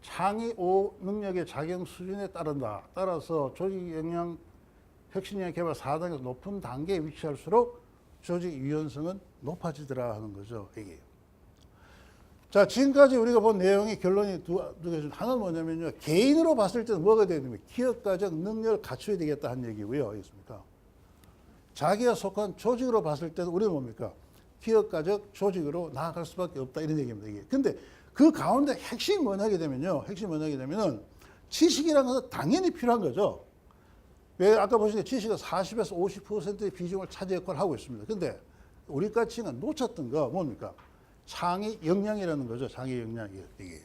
창의 5 능력의 작용 수준에 따른다. 따라서 조직 역량 혁신력 개발 4단계에서 높은 단계에 위치할수록 조직 유연성은 높아지더라 하는 거죠. 이게. 자, 지금까지 우리가 본 내용의 결론이 두 개 중 하나는 뭐냐면요. 개인으로 봤을 때는 뭐가 되야 됩니까? 기업가적 능력을 갖춰야 되겠다 하는 얘기고요. 알겠습니까? 자기가 속한 조직으로 봤을 때는 우리는 뭡니까? 기업가적 조직으로 나아갈 수밖에 없다 이런 얘기입니다. 이게. 근데 그 가운데 핵심이 뭐냐게 되면요. 핵심이 뭐냐게 되면은 지식이라는 것은 당연히 필요한 거죠. 왜 아까 보시니까 지식은 40에서 50%의 비중을 차지 역할을 하고 있습니다. 근데 우리까지 놓쳤던 거 뭡니까? 창의 역량이라는 거죠. 창의 역량이 이게.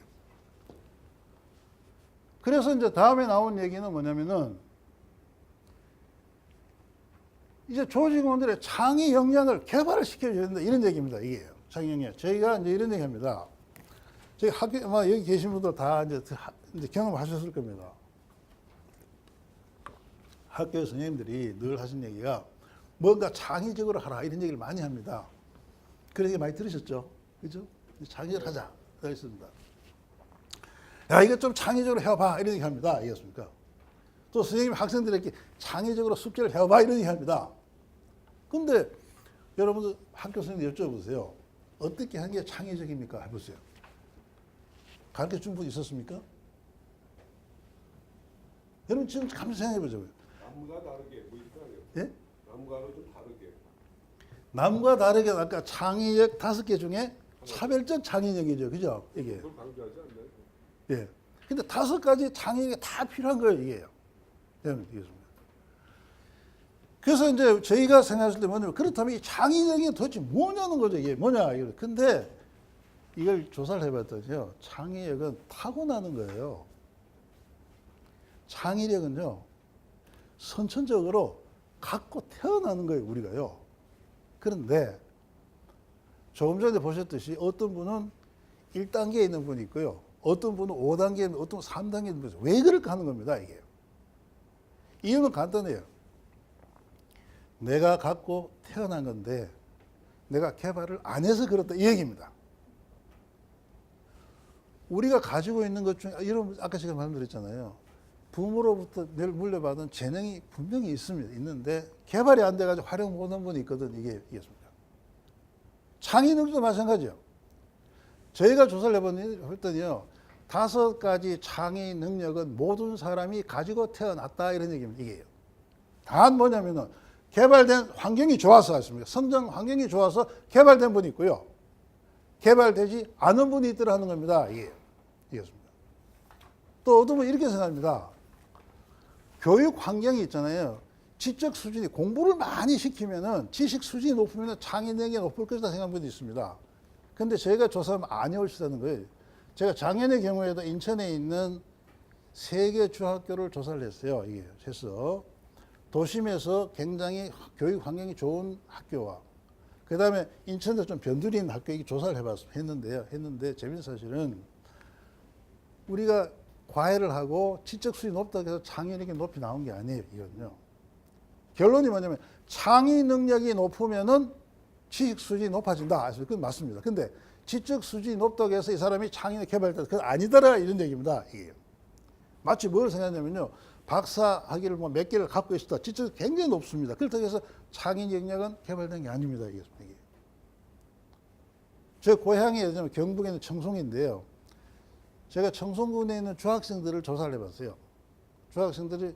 그래서 이제 다음에 나온 얘기는 뭐냐면은 이제 조직원들의 창의 역량을 개발을 시켜줘야 된다 이런 얘기입니다. 이게 창의 역량. 저희가 이제 이런 얘기합니다. 저희 학교 아마 여기 계신 분들 다 이제 경험하셨을 겁니다. 학교 선생님들이 늘 하신 얘기가 뭔가 창의적으로 하라 이런 얘기를 많이 합니다. 그런 얘기 많이 들으셨죠? 그죠? 창의적으로 하자. 그랬습니다. 야, 이거 좀 창의적으로 해봐. 이런 얘기 합니다. 알겠습니까? 또 선생님이 학생들에게 창의적으로 숙제를 해봐. 이런 얘기 합니다. 근데 여러분들 학교 선생님 여쭤보세요. 어떻게 한 게 창의적입니까? 해보세요. 가르쳐 준 분 있었습니까? 여러분 지금 감히 생각해 보자고요. 남과 다르게 뭐 이렇게 하네요. 예? 남과는 좀 다르게. 남과 다르게 아까 창의력 5개 중에 차별적 창의력이죠. 그죠? 이게. 그걸 강조하지 않나요? 예. 근데 5가지 창의력이 다 필요한 거예요, 이게요. 여러분, 이해했습니다. 그래서 이제 저희가 생각했을 때 뭐냐면 그렇다면 이 창의력이 도대체 뭐냐는 거죠. 이게 뭐냐. 근데 이걸 조사를 해봤더니요. 창의력은 타고나는 거예요. 창의력은요. 선천적으로 갖고 태어나는 거예요. 우리가요. 그런데 조금 전에 보셨듯이 어떤 분은 1단계에 있는 분이 있고요. 어떤 분은 5단계에 있는 어떤 분은 3단계에 있는 분이 있어요. 왜 그럴까 하는 겁니다. 이게. 이유는 간단해요. 내가 갖고 태어난 건데 내가 개발을 안 해서 그렇다 이 얘기입니다. 우리가 가지고 있는 것 중에 이런 아까 제가 말씀드렸잖아요. 부모로부터 늘 물려받은 재능이 분명히 있습니다. 있는데 개발이 안 돼가지고 활용 못한 분이 있거든. 이게습니다. 창의 능력도 마찬가지요. 저희가 조사를 해봤더니요. 5가지 창의 능력은 모든 사람이 가지고 태어났다 이런 얘기입니다. 이게요. 단 뭐냐면은 개발된 환경이 좋아서 했습니다. 성장 환경이 좋아서 개발된 분이 있고요. 개발되지 않은 분이 있더라 하는 겁니다. 이게습니다. 또 어떤 분 이렇게 생각합니다. 교육 환경이 있잖아요. 지적 수준이 공부를 많이 시키면은 지식 수준이 높으면 창의 능력이 높을 것이다 생각하는 분도 있습니다. 근데 저희가 조사하면 아니올시다는 거예요. 제가 작년의 경우에도 인천에 있는 3개 중학교를 조사를 했어요. 이게 해서 도심에서 굉장히 교육 환경이 좋은 학교와 그 다음에 인천에서 좀 변두리 있는 학교 이 조사를 했는데 재밌는 사실은 우리가 과외를 하고 지적 수준이 높다고 해서 창의력이 높이 나온 게 아니에요. 이거는요. 결론이 뭐냐면 창의 능력이 높으면은 지식 수준이 높아진다. 그건 맞습니다. 근데 지적 수준이 높다고 해서 이 사람이 창의력 개발했다. 그건 아니더라. 이런 얘기입니다. 이게. 마치 뭘 생각하냐면요. 박사 학위를 뭐 몇 개를 갖고 있었다. 지적이 굉장히 높습니다. 그렇다고 해서 창의 역량은 개발된 게 아닙니다. 이게. 제 고향이 예전에 경북에 있는 청송인데요. 제가 청송군에 있는 중학생들을 조사를 해봤어요. 중학생들이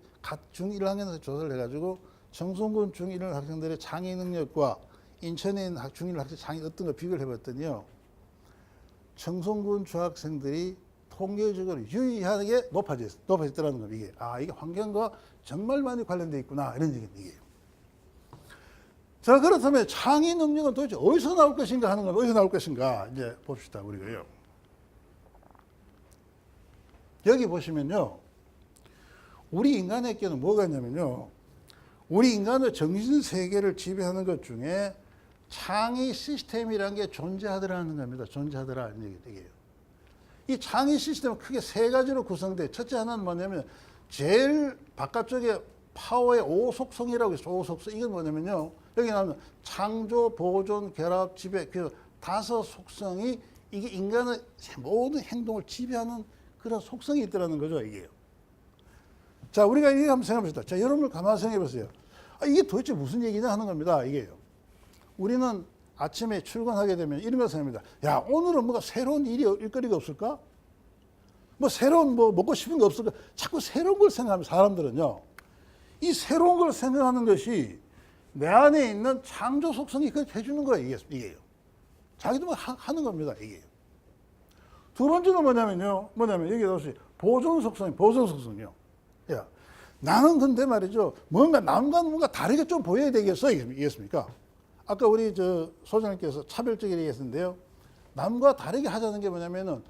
중 1학년에서 조사를 해가지고 청송군 중1 학생들의 창의 능력과 인천에 있는 중1 학생 창의 어떤 거 비교를 해봤더니요. 청송군 중학생들이 통계적으로 유의하게 높아졌다는 겁니다. 이게 이게 환경과 정말 많이 관련되어 있구나 이런 얘기예요. 자, 그렇다면 창의 능력은 도대체 어디서 나올 것인가 하는 건 어디서 나올 것인가 이제 봅시다 우리가요. 여기 보시면요, 우리 인간에게는 뭐가 있냐면요, 우리 인간의 정신 세계를 지배하는 것 중에 창의 시스템이라는 게 존재하더라는 겁니다. 존재하더라는 얘기예요. 이 창의 시스템은 크게 세 가지로 구성돼. 첫째 하나는 뭐냐면 제일 바깥쪽에 파워의 오속성이라고 있어요. 오속성. 이건 뭐냐면요, 여기 나오면 창조, 보존, 결합, 지배. 그 5 속성이 이게 인간의 모든 행동을 지배하는 그런 속성이 있더라는 거죠, 이게요. 자, 우리가 이게 한번 생각해 봅시다. 자, 여러분들 가만히 생각해 보세요. 이게 도대체 무슨 얘기냐 하는 겁니다, 이게요. 우리는 아침에 출근하게 되면 이런 걸 생각합니다. 야, 오늘은 뭐가 새로운 일거리가 없을까? 뭐 새로운 뭐 먹고 싶은 거 없을까? 자꾸 새로운 걸 생각하면 사람들은요, 이 새로운 걸 생각하는 것이 내 안에 있는 창조 속성이 그렇게 해주는 거예요, 이게요. 자기도 뭐 하는 겁니다, 이게요. 두 번째는 뭐냐면 여기 보세요. 보존 속성이요. 야, 나는 근데 말이죠, 뭔가 남과는 뭔가 다르게 좀 보여야 되겠어, 이겠습니까? 아까 우리 소장님께서 차별적이라고 했는데요, 남과 다르게 하자는 게 뭐냐면은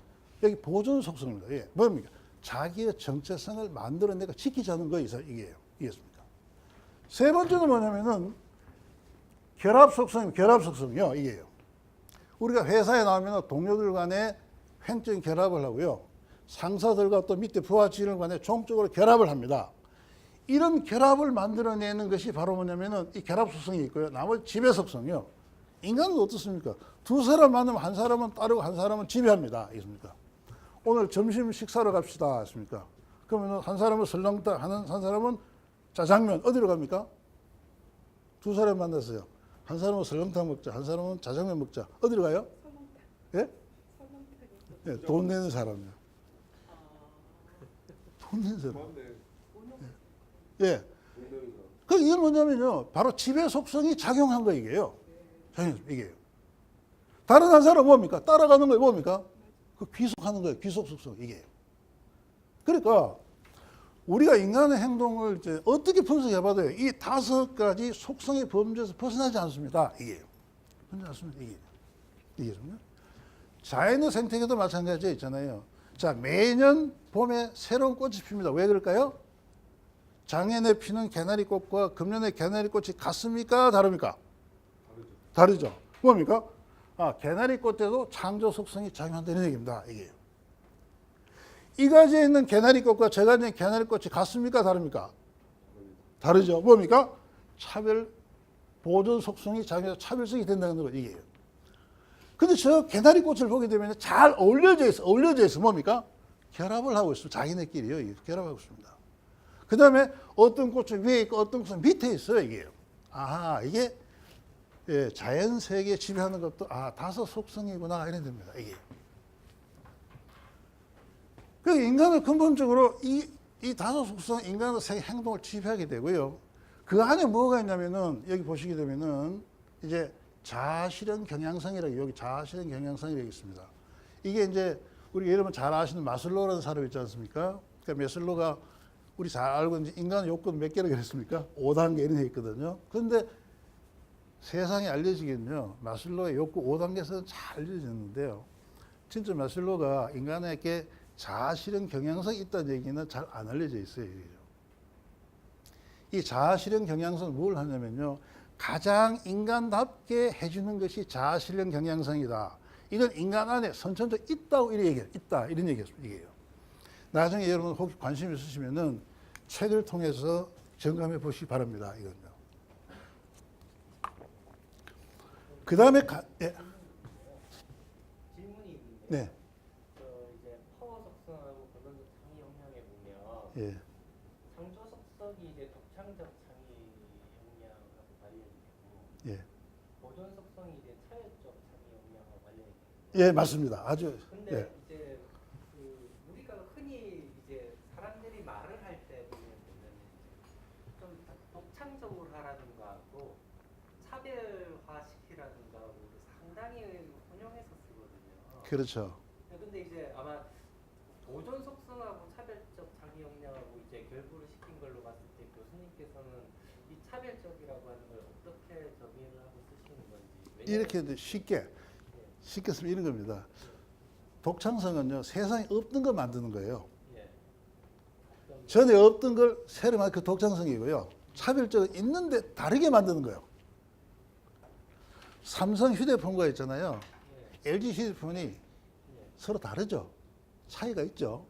여기 보존 속성입니다. 예, 뭡니까? 자기의 정체성을 만들어내고 지키자는 거 이게요. 이겠습니까? 세 번째는 뭐냐면은 결합 속성이요. 이게요. 우리가 회사에 나오면 동료들 간에 횡적인 결합을 하고요, 상사들과 또 밑에 부하 직원 간에 종적으로 결합을 합니다. 이런 결합을 만들어내는 것이 바로 뭐냐면은 이 결합 속성이 있고요. 나머지 지배 속성이요. 인간은 어떻습니까? 두 사람 만나면 한 사람은 따르고 한 사람은 지배합니다. 있습니까? 오늘 점심 식사로 갑시다. 했습니까? 그러면 한 사람은 설렁탕, 한 사람은 짜장면. 어디로 갑니까? 두 사람 만났어요. 한 사람은 설렁탕 먹자, 한 사람은 짜장면 먹자. 어디로 가요? 예? 예, 돈 내는 사람이요. 돈 내는 사람. 맞네. 예. 그 이건 뭐냐면요, 바로 지배 속성이 작용한 거 이게요. 이게요. 다른 한 사람은 뭡니까? 따라가는 거예요. 뭡니까? 그 귀속하는 거예요. 귀속 속성 이게요. 그러니까 우리가 인간의 행동을 이제 어떻게 분석해봐도요, 이 5가지 속성의 범주에서 벗어나지 않습니다. 이게요. 벗어나지 않습니다. 이게요. 자연의 생태계도 마찬가지에 있잖아요. 자, 매년 봄에 새로운 꽃이 핍니다. 왜 그럴까요? 작년에 피는 개나리꽃과 금년에 개나리꽃이 같습니까? 다릅니까? 다르죠. 뭡니까? 개나리꽃에도 창조 속성이 작용한다는 얘기입니다. 이게. 이 가지에 있는 개나리꽃과 저 가지에 있는 개나리꽃이 같습니까? 다릅니까? 다르죠. 뭡니까? 보존 속성이 작용해서 차별성이 된다는 거죠. 이게요. 근데 저 개나리꽃을 보게 되면 잘 어울려져 있어. 뭡니까? 결합을 하고 있습니다. 자기네끼리요. 결합하고 있습니다. 그 다음에 어떤 꽃은 위에 있고 어떤 꽃은 밑에 있어요. 이게요. 이게 자연 세계 지배하는 것도 5 속성이구나 이런 됩니다. 이게. 그 인간은 근본적으로 이 5 속성 인간의 세계 행동을 지배하게 되고요. 그 안에 뭐가 있냐면은 여기 보시게 되면은 이제 자아실현 경향성이라고 여기 자아실현 경향성이라고 있습니다. 이게 이제 우리 여러분 잘 아시는 마슬로우라는 사람 있지 않습니까? 그러니까 마슬로우가 우리 잘 알고 있는 인간의 욕구는 몇 개라고 그랬습니까? 5단계 이런 게 있거든요. 그런데 세상에 알려지긴요, 마슬로우의 욕구 5단계에서는 잘 알려졌는데요, 진짜 마슬로우가 인간에게 자아실현 경향성이 있다는 얘기는 잘 안 알려져 있어요. 이 자아실현 경향성은 뭘 하냐면요, 가장 인간답게 해주는 것이 자아실현 경향성이다. 이건 인간 안에 선천적으로 있다고 이런 얘기예요. 나중에 여러분 혹시 관심 있으시면은 책을 통해서 점검해 보시기 바랍니다. 이건요. 그 다음에 질문이 있는데, 네. 이제 파워 속성하고 보존적 창의 역량에 보면 예. 창조 속성이 이제 독창적 창의 역량하고 관련이 되고, 예. 보존 속성이 이제 차별적 창의 역량하고 관련이 되고. 예, 맞습니다. 아주. 근데 예. 이제 우리가 흔히 이제 사람들이 말을 할 때 보면 좀 독창적으로 하라 그렇죠. 근데 이제 아마 보존 속성하고 차별적 장기 역량하고 이제 결부를 시킨 걸로 봤을 때 교수님께서는 이 차별적이라고 하는 걸 어떻게 정의를 하고 쓰시는 건지. 이렇게 쉽게 쓰면 이런 겁니다. 독창성은요, 세상에 없던 거 만드는 거예요. 예. 전에 없던 걸 새로 만든 그 독창성이고요. 차별적은 있는데 다르게 만드는 거예요. 삼성 휴대폰과 있잖아요. LG 휴대폰이 서로 다르죠. 차이가 있죠.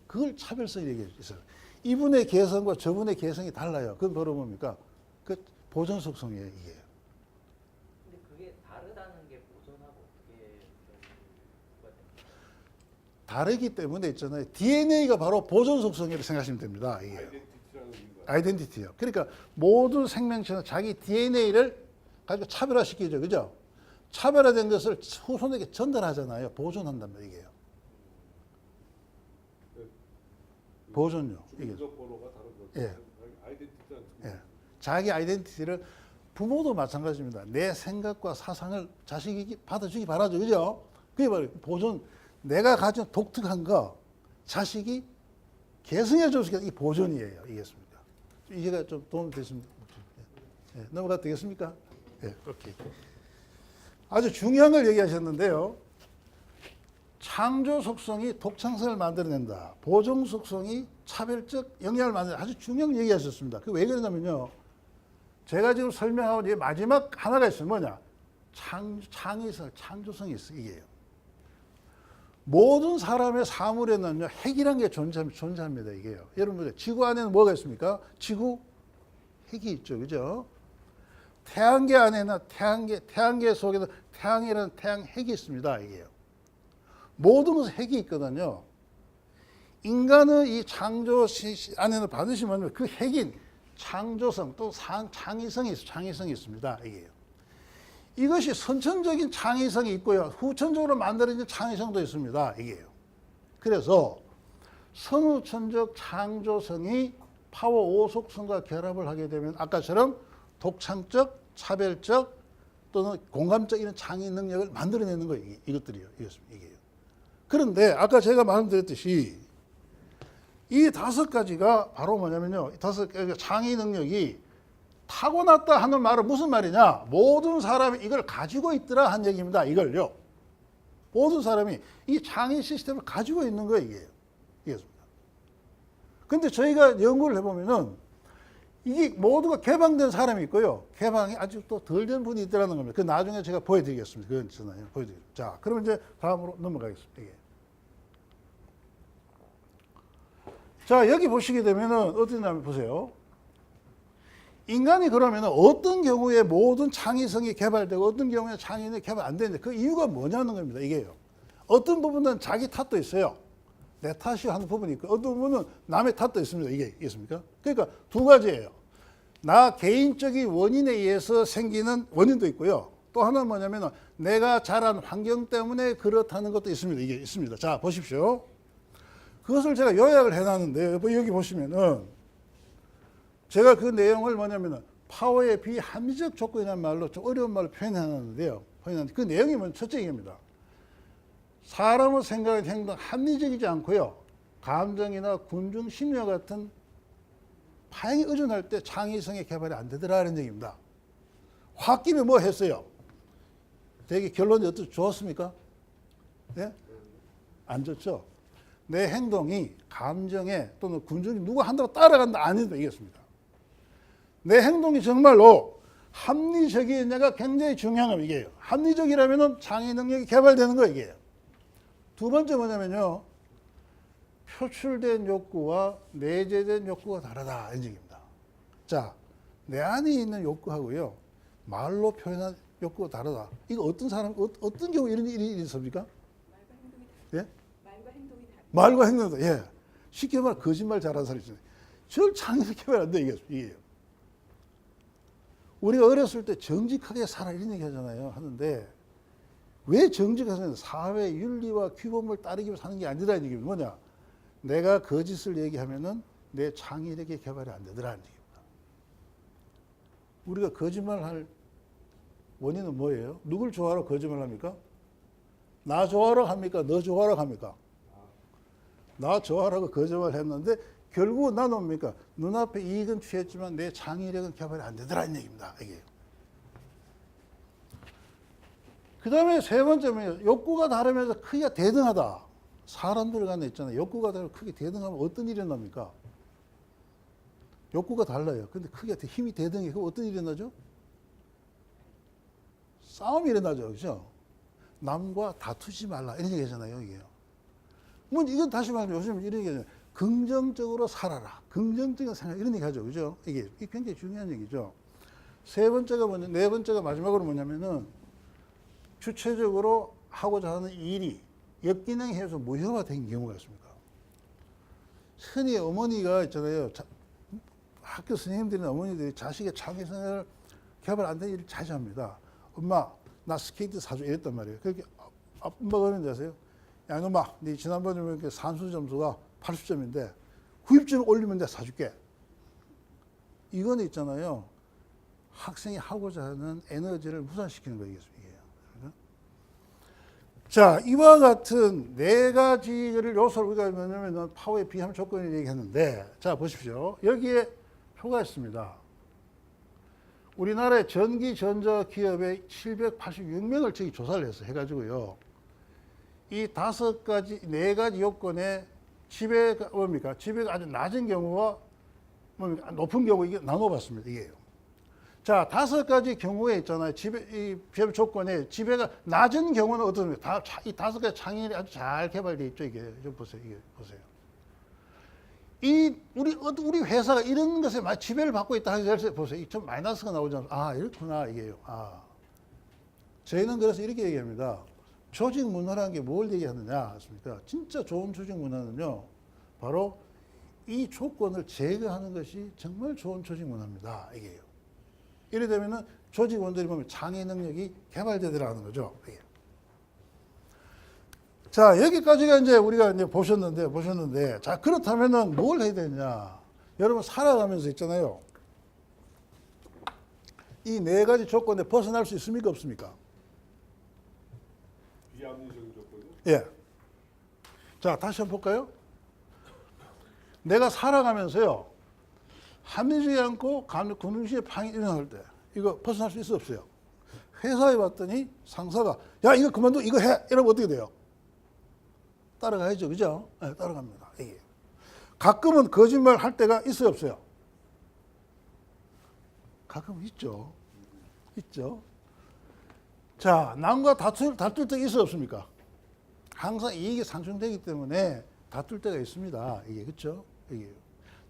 그걸 차별성이라고 있어요. 이분의 개성과 저분의 개성이 달라요. 그건 바로 뭡니까? 그 보존 속성이에요, 이게. 근데 그게 다르다는 게 보존하고 어떻게 결부가 됩니까? 다르기 때문에 있잖아요. DNA가 바로 보존 속성이라고 생각하시면 됩니다. 이게. 아이덴티티라는 의미가 아이덴티티요. 그러니까 모든 생명체는 자기 DNA를 가지고 차별화시키죠. 그죠? 차별화된 것을 후손에게 전달하잖아요. 보존한단 말이에요. 보존요. 이게. 주민적 번호가 다른 거죠. 예. 아이덴티티는 예. 자기 아이덴티티를 부모도 마찬가지입니다. 내 생각과 사상을 자식이 받아주기 바라죠. 그죠? 그게 바로 보존. 내가 가진 독특한 거 자식이 계승해 줄 수 있는 이 보존이에요. 이겠습니까? 이해가 좀 도움이 됐습니까? 예. 넘어가도 되겠습니까? 예. 오케이. 아주 중요한 걸 얘기하셨는데요. 창조 속성이 독창성을 만들어낸다. 보존 속성이 차별적 영향을 만든다. 아주 중요한 얘기하셨습니다. 그 왜 그러냐면요. 제가 지금 설명하고 이제 마지막 하나가 있어요. 뭐냐? 창의성, 창조성이 있어. 이게요. 모든 사람의 사물에는요, 핵이란 게 존재합니다. 이게요. 여러분들, 지구 안에는 뭐가 있습니까? 지구, 핵이 있죠. 그죠? 태양계 안에는 태양계 속에는 태양이라는 태양 핵이 있습니다. 이게요. 모든 것은 핵이 있거든요. 인간의 이 창조 안에는 반드시 뭐냐면 그 핵인 창조성 또 창의성이 있습니다. 이게요. 이것이 선천적인 창의성이 있고요. 후천적으로 만들어진 창의성도 있습니다. 이게요. 그래서 선후천적 창조성이 파워 5속성과 결합을 하게 되면 아까처럼 독창적, 차별적 또는 공감적 이런 창의 능력을 만들어내는 거예요. 이것들이요. 이게요. 그런데 아까 제가 말씀드렸듯이 이 다섯 가지가 바로 뭐냐면요. 다섯 가지 창의 능력이 타고났다 하는 말은 무슨 말이냐? 모든 사람이 이걸 가지고 있더라 한 얘기입니다. 이걸요. 모든 사람이 이 창의 시스템을 가지고 있는 거예요. 이게습니다. 근데 저희가 연구를 해보면은 이게 모두가 개방된 사람이 있고요. 개방이 아직 또 덜 된 분이 있더라는 겁니다. 그 나중에 제가 보여드리겠습니다. 그건 있잖아요. 보여드리겠습니다. 자, 그러면 이제 다음으로 넘어가겠습니다. 이게. 자, 여기 보시게 되면은 어디냐면 보세요. 인간이 그러면 어떤 경우에 모든 창의성이 개발되고 어떤 경우에 창의성이 개발 안 되는데 그 이유가 뭐냐는 겁니다. 이게요. 어떤 부분은 자기 탓도 있어요. 내 탓이 하는 부분이 있고 어떤 부분은 남의 탓도 있습니다. 이게 있습니까? 그러니까 두 가지예요. 나 개인적인 원인에 의해서 생기는 원인도 있고요. 또 하나는 뭐냐면 내가 자란 환경 때문에 그렇다는 것도 있습니다. 이게 있습니다. 자, 보십시오. 그것을 제가 요약을 해놨는데 여기 보시면은 제가 그 내용을 뭐냐면은 파워의 비합리적 조건이라는 말로 좀 어려운 말로 표현해놨는데요. 그 내용이 뭐냐면 첫째 얘기입니다. 사람의 생각과 행동 합리적이지 않고요. 감정이나 군중 심리와 같은 파행에 의존할 때 창의성의 개발이 안 되더라는 얘기입니다. 홧김에 뭐 했어요? 되게 결론이 어떻게 좋았습니까? 네? 안 좋죠? 내 행동이 감정에 또는 군중이 누구 한다고 따라간다 아니다 이겼습니다. 내 행동이 정말로 합리적이냐가 굉장히 중요한 거 이게요. 합리적이라면은 창의 능력이 개발되는 거 이게요. 두 번째 뭐냐면요. 표출된 욕구와 내재된 욕구가 다르다 이런 얘기입니다. 자, 내 안에 있는 욕구하고요. 말로 표현한 욕구가 다르다. 이거 어떤 사람 어떤 경우 이런 일이 있습니까? 말과 행동이 다르다. 예? 말과 행동이 다르다. 말과 행동도 예. 쉽게 말해 거짓말 잘하는 사람이 있잖아요. 절 창의력 개발 안 돼 이게요. 우리가 어렸을 때 정직하게 살아 이런 얘기 하잖아요. 하는데 왜 정직하게 사회 윤리와 규범을 따르기 위해서 사는 게 아니라는 얘기입니다. 뭐냐? 내가 거짓을 얘기하면은 내 창의력의 개발이 안 되더라는 얘기입니다. 우리가 거짓말할 원인은 뭐예요? 누굴 좋아하러 거짓말합니까? 나 좋아라 합니까? 너 좋아라 합니까? 나 좋아라고 거짓말 했는데 결국은 나는 뭡니까? 눈앞에 이익은 취했지만 내 창의력은 개발이 안 되더라는 얘기입니다. 이게. 그 다음에 세 번째는 욕구가 다르면서 크기가 대등하다. 사람들 간에 있잖아요. 욕구가 다르면 크게 대등하면 어떤 일이 일어납니까? 욕구가 달라요. 근데 크기가 힘이 대등해. 그럼 어떤 일이 일어나죠? 싸움이 일어나죠. 그죠? 남과 다투지 말라. 이런 얘기잖아요. 이게요. 뭐 이건 다시 말하면 요즘 이런 얘기잖아요. 긍정적으로 살아라. 긍정적인 생각. 이런 얘기 하죠. 그죠? 이게 굉장히 중요한 얘기죠. 세 번째가 뭐냐, 네 번째가 마지막으로 뭐냐면은 주체적으로 하고자 하는 일이 역기능해서 무효화된 경우가 있습니다. 흔히 어머니가 있잖아요. 학교 선생님들이나 어머니들이 자식의 창의성을 개발 안 된 일을 자주 합니다. 엄마, 나 스케이트 사줘. 이랬단 말이에요. 그렇게 엄마가 그러는지 아세요? 야, 엄마, 네 지난번에 이렇게 산수 점수가 80점인데 90점 올리면 내가 사줄게. 이건 있잖아요. 학생이 하고자 하는 에너지를 무산시키는 거겠습니다. 자, 이와 같은 네 가지를 요소를 우리가 뭐냐면 파워의 비함 조건을 얘기했는데, 자, 보십시오. 여기에 표가 있습니다. 우리나라의 전기 전자 기업의 786명을 저기 조사를 해서 해가지고요. 이 다섯 가지, 네 가지 요건에 지배가 뭡니까? 지배가 아주 낮은 경우와 뭡니까? 높은 경우 이게 나눠봤습니다. 이게요. 자, 다섯 가지 경우에 있잖아요. 이 조건에 지배가 낮은 경우는 어떻습니까? 이 다섯 가지 창의력이 아주 잘 개발되어 있죠. 이게 좀 보세요. 이게 보세요. 우리 회사가 이런 것에 지배를 받고 있다 하면서 보세요. 좀 마이너스가 나오잖아요. 아, 이렇구나 이게요. 아, 저희는 그래서 이렇게 얘기합니다. 조직 문화라는 게 뭘 얘기하느냐, 했습니까? 진짜 좋은 조직 문화는요, 바로 이 조건을 제거하는 것이 정말 좋은 조직 문화입니다. 이게요. 이래 되면은 조직원들이 보면 창의 능력이 개발되더라는 거죠. 이게. 자, 여기까지가 이제 우리가 이제 보셨는데, 자, 그렇다면은 뭘 해야 되냐? 여러분 살아가면서 있잖아요. 이 네 가지 조건에 벗어날 수 있습니까? 없습니까? 비합리적인 조건이요? 예. 자, 다시 한번 볼까요? 내가 살아가면서요. 합리적이지 않고 군중심의 방이 일어날 때 이거 벗어날 수 있어 없어요? 회사에 왔더니 상사가 야 이거 그만둬 이거 해 이러면 어떻게 돼요? 따라가야죠. 그죠? 네, 따라갑니다. 이게. 가끔은 거짓말 할 때가 있어요 없어요? 가끔 있죠. 있죠. 자, 남과 다툴 때가 있어요 없습니까? 항상 이익이 상충되기 때문에 다툴 때가 있습니다. 이게 그렇죠? 이게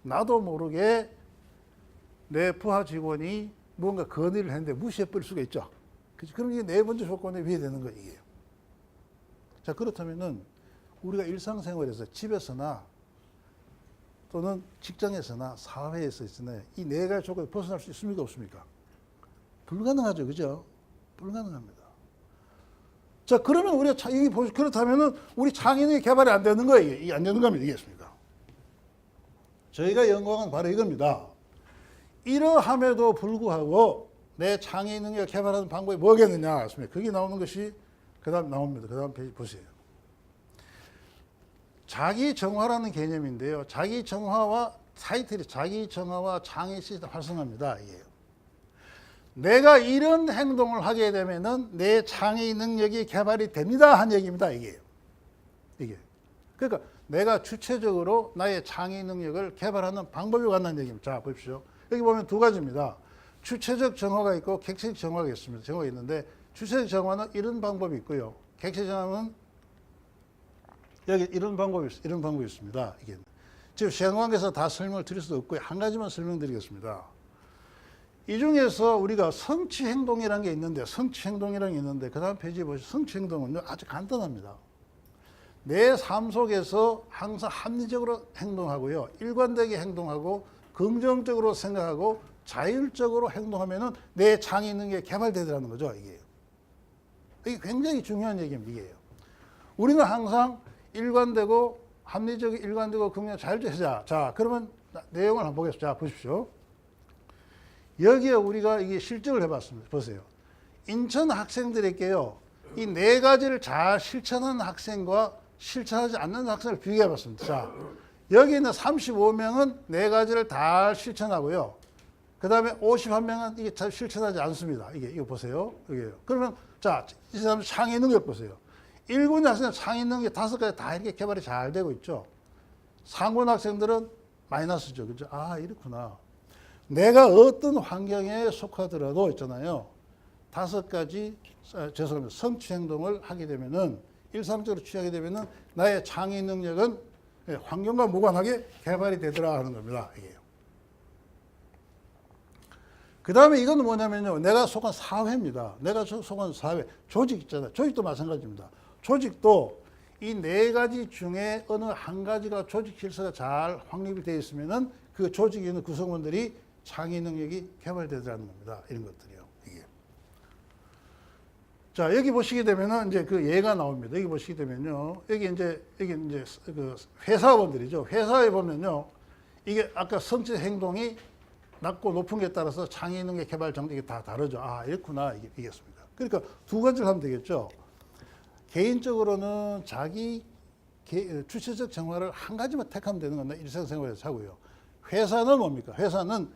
나도 모르게 내 부하 직원이 뭔가 건의를 했는데 무시해버릴 수가 있죠. 그럼 이게 네 번째 조건에 위배되는 거예요. 이게. 자, 그렇다면은 우리가 일상생활에서 집에서나 또는 직장에서나 사회에서 있으나 이 네 가지 조건에 벗어날 수 있습니까? 없습니까? 불가능하죠. 그죠? 불가능합니다. 자, 그러면 우리가 그렇다면은 우리 창의력이 개발이 안 되는 거예요. 이게 안 되는 겁니다. 이겠습니까? 저희가 연구한 바로 이겁니다. 이러함에도 불구하고 내 창의 능력을 개발하는 방법이 뭐겠느냐 했습니다. 그게 나오는 것이 그 다음 나옵니다. 그 다음 페이지 보세요. 자기 정화라는 개념인데요. 자기 정화와 타이틀이 자기 정화와 창의 시스템 활성화입니다. 이게요. 내가 이런 행동을 하게 되면은 내 창의 능력이 개발이 됩니다. 한 얘기입니다. 이게. 그러니까 내가 주체적으로 나의 창의 능력을 개발하는 방법이 갖는 얘기입니다. 자, 보십시오. 여기 보면 두 가지입니다. 주체적 정화가 있고 객체적 정화가 있습니다. 정화가 있는데 주체적 정화는 이런 방법이 있고요. 객체적 정화는 여기 이런 방법이 있습니다. 이게 지금 시간 관계에서 다 설명을 드릴 수 없고요. 한 가지만 설명드리겠습니다. 이 중에서 우리가 성취 행동이라는 게 있는데 그 다음 페이지에 보시면 성취 행동은 아주 간단합니다. 내 삶 속에서 항상 합리적으로 행동하고요. 일관되게 행동하고 긍정적으로 생각하고 자율적으로 행동하면은 내 창의 능력이 개발되더라는 거죠. 이게 굉장히 중요한 얘기입니다. 이게요. 우리는 항상 일관되고 합리적이 일관되고 긍정 자율적이자. 자, 그러면 내용을 한번 보겠습니다. 자, 보십시오. 여기에 우리가 이게 실증을 해봤습니다. 보세요. 인천 학생들에게요. 이 네 가지를 잘 실천하는 학생과 실천하지 않는 학생을 비교해 봤습니다. 자, 여기 있는 35명은 네 가지를 다 실천하고요. 그 다음에 51명은 이게 잘 실천하지 않습니다. 이거 보세요. 이게요. 그러면, 자, 이 사람 창의 능력 보세요. 1군 학생은 창의 능력 5가지 다 이렇게 개발이 잘 되고 있죠. 상군 학생들은 마이너스죠. 그죠? 아, 이렇구나. 내가 어떤 환경에 속하더라도 있잖아요. 5가지, 죄송합니다. 성취 행동을 하게 되면은, 일상적으로 취하게 되면은, 나의 창의 능력은 환경과 무관하게 개발이 되더라 하는 겁니다. 이게요. 그 다음에 이건 뭐냐면요. 내가 속한 사회입니다. 내가 속한 사회. 조직 있잖아요. 조직도 마찬가지입니다. 조직도 이 네 가지 중에 어느 한 가지가 조직 질서가 잘 확립이 되어 있으면은 그 조직에 있는 구성원들이 창의 능력이 개발되더라는 겁니다. 이런 것들이요. 이게. 자, 여기 보시게 되면은 이제 그 예가 나옵니다. 여기 보시게 되면요. 여기 이제 그 회사원들이죠. 회사에 보면요. 이게 아까 성취 행동이 낮고 높은 게 따라서 창의 능력 개발 정도 이게 다 다르죠. 아, 이렇구나. 이겠습니다. 그러니까 두 가지를 하면 되겠죠. 개인적으로는 자기 주체적 정화를 한 가지만 택하면 되는 건데 일상생활에서 하고요. 회사는 뭡니까? 회사는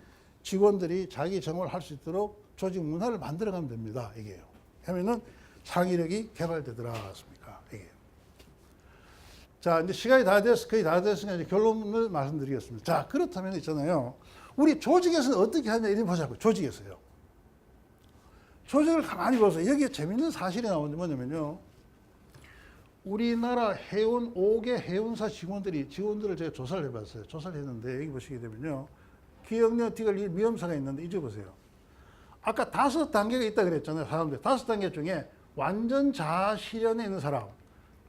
직원들이 자기 정화를 할 수 있도록 조직 문화를 만들어가면 됩니다. 이게요. 하면은 창의력이 개발되더라. 습니까? 이게. 자, 이제 시간이 거의 다 됐으니까 이제 결론을 말씀드리겠습니다. 자, 그렇다면 있잖아요. 우리 조직에서는 어떻게 하냐, 이런 보자고요. 조직에서요. 조직을 가만히 보세요. 여기에 재밌는 사실이 나오는데 뭐냐면요. 우리나라 해운 5개 해운사 직원들을 제가 조사를 해봤어요. 조사를 했는데 여기 보시게 되면요. 기억력 티글 미험사가 있는데 이쪽 보세요. 아까 5단계가 있다 그랬잖아요. 사람들 5단계 중에 완전 자아 실현에 있는 사람,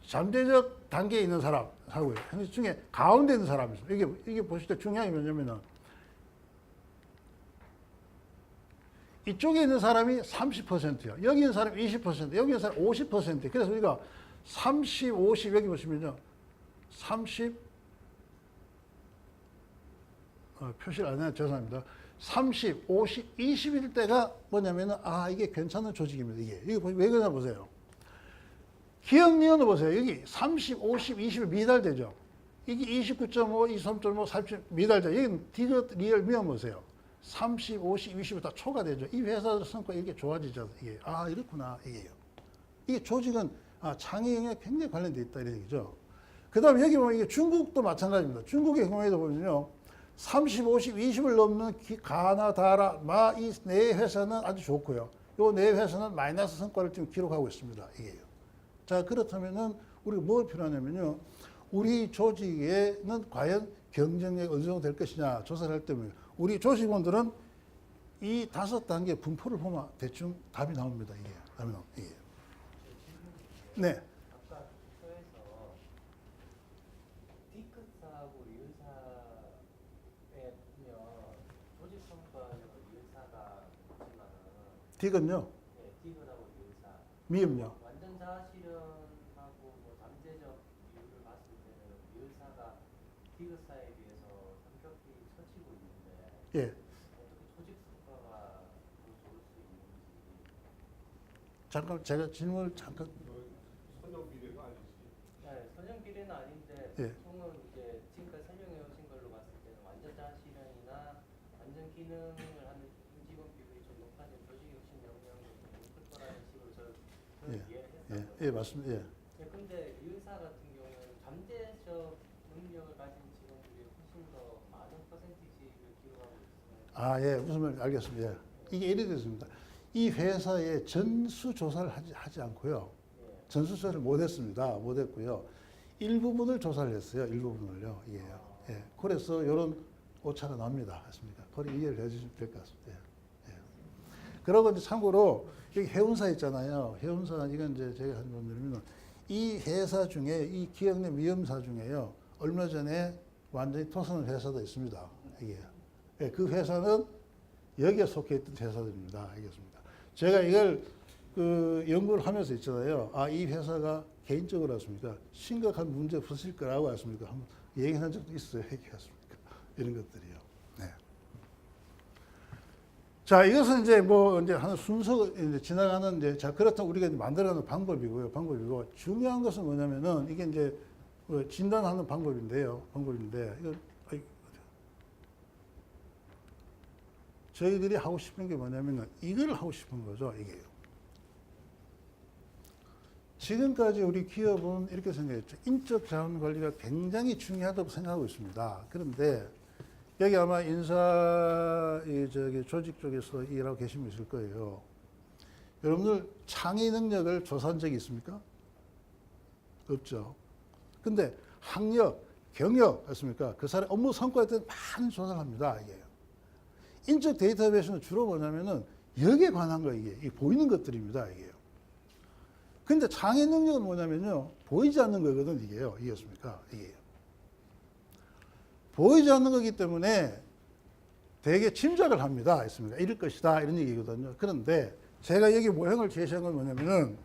잠재적 단계에 있는 사람 하고요. 그 중에 가운데 있는 사람이 있어요. 이게 보실 때 중요한 게 뭐냐면은 이쪽에 있는 사람이 30%요. 여기 있는 사람이 20%, 여기 있는 사람이 50%. 그래서 우리가 30, 50 여기 보시면요. 30 표시를 안 해요. 죄송합니다. 30, 50, 20일 때가 뭐냐면은 아 이게 괜찮은 조직입니다. 이게 왜 그러냐 보세요. 기억력을 보세요. 여기 30, 50, 20이 미달되죠. 이게 29.5, 23.5, 30 미달되죠. 여기는 디귿, 리얼, 미험 보세요. 30, 50, 20이 다 초가 되죠. 이 회사들 성과 이렇게 좋아지죠. 이게 아 이렇구나 이게요. 이게 조직은 창의 영역에 굉장히 관련돼 있다 이런 얘기죠. 그다음에 여기 보면 이게 중국도 마찬가지입니다. 중국의 경우에도 보면요, 30, 50, 20을 넘는 가나, 다라, 마 이 네 회사는 아주 좋고요. 요 네 회사는 마이너스 성과를 지금 기록하고 있습니다. 이게요. 자 그렇다면은 우리가 뭘 필요하냐면요, 우리 조직에는 과연 경쟁력이 어느 정도 될 것이냐 조사를 할 때면 우리 조직원들은 이 5단계 분포를 보면 대충 답이 나옵니다. 이게 답이 나옵니다. 이게. 네. 아까 서에서 D급사하고 리을사에 보면 조직 성과는 리을사가 높지만은 D건요. 네, D급하고 리을사 미음요. 완전 자아실현하고 뭐 잠재적 이유를 봤을 때는 리을사가 D급사에 비해서 성격이 처지고 있는데 예. 어떻게 조직 성과가 더 좋을 수 있는지. 잠깐 제가 질문을 잠깐. 선형 비례가 아니지. 네, 선형 비례는 아닌데 예. 보통은 이제 지금까지 설명해 오신 걸로 봤을 때는 완전 자아실현이나 완전 기능을 하는 임직원 비율이 좀 높아진 조직 혁신 역량이 좀 높을 거라는 식으로 저는 이해를 했었거든요. 예, 맞습니다. 예. 네, 근데 리을사 같은 경우는 잠재적 능력을 가진 직원들이 훨씬 더 많은 퍼센티지를 기록하고 있습니다. 아, 예, 무슨 말인지 알겠습니다. 예. 이게 이래 됐습니다. 이 회사에 전수조사를 하지 않고요. 전수조사를 못했습니다. 못했고요. 일부분을 조사를 했어요. 일부분을요. 이게요. 예. 그래서 이런 오차가 납니다. 맞습니까? 그걸 이해를 해주시면 될 것 같습니다. 예. 예. 그러고 이제 참고로 여기 해운사 있잖아요. 해운사 이건 이제 제가 한 건드리면 이 회사 중에 이 기억력 미험사 중에요. 얼마 전에 완전히 토선한 회사도 있습니다. 이게 예. 그 회사는 여기에 속해 있던 회사들입니다. 알겠습니다. 제가 이걸 그 연구를 하면서 있잖아요. 아, 이 회사가 개인적으로 했습니까? 심각한 문제 없을 거라고 했습니까? 한번 얘기한 적도 있어요. 얘기했습니까? 이런 것들이요. 네. 자, 이것은 이제 뭐 이제 하는 순서 이제 지나가는 이제 자 그렇다면 우리가 이제 만들어가는 방법이고 중요한 것은 뭐냐면은 이게 이제 뭐 진단하는 방법인데 이거 저희들이 하고 싶은 게 뭐냐면은 이걸 하고 싶은 거죠, 이게요. 지금까지 우리 기업은 이렇게 생각했죠. 인적 자원 관리가 굉장히 중요하다고 생각하고 있습니다. 그런데 여기 아마 인사 조직 쪽에서 일하고 계신 분 있을 거예요. 여러분들 창의 능력을 조사한 적이 있습니까? 없죠. 근데 학력, 경력 있습니까? 그 사람 업무 성과에 대해서 많은 조사를 합니다. 이게 인적 데이터베이스는 주로 뭐냐면은 여기에 관한 거 이게 이 보이는 것들입니다. 이게요. 근데 창의 능력은 뭐냐면요 보이지 않는 거거든 이게요. 이해했습니까? 이게요. 보이지 않는 거기 때문에 되게 짐작을 합니다. 있습니까? 이럴 것이다. 이런 얘기거든요. 그런데 제가 여기 모형을 제시한 건 뭐냐면은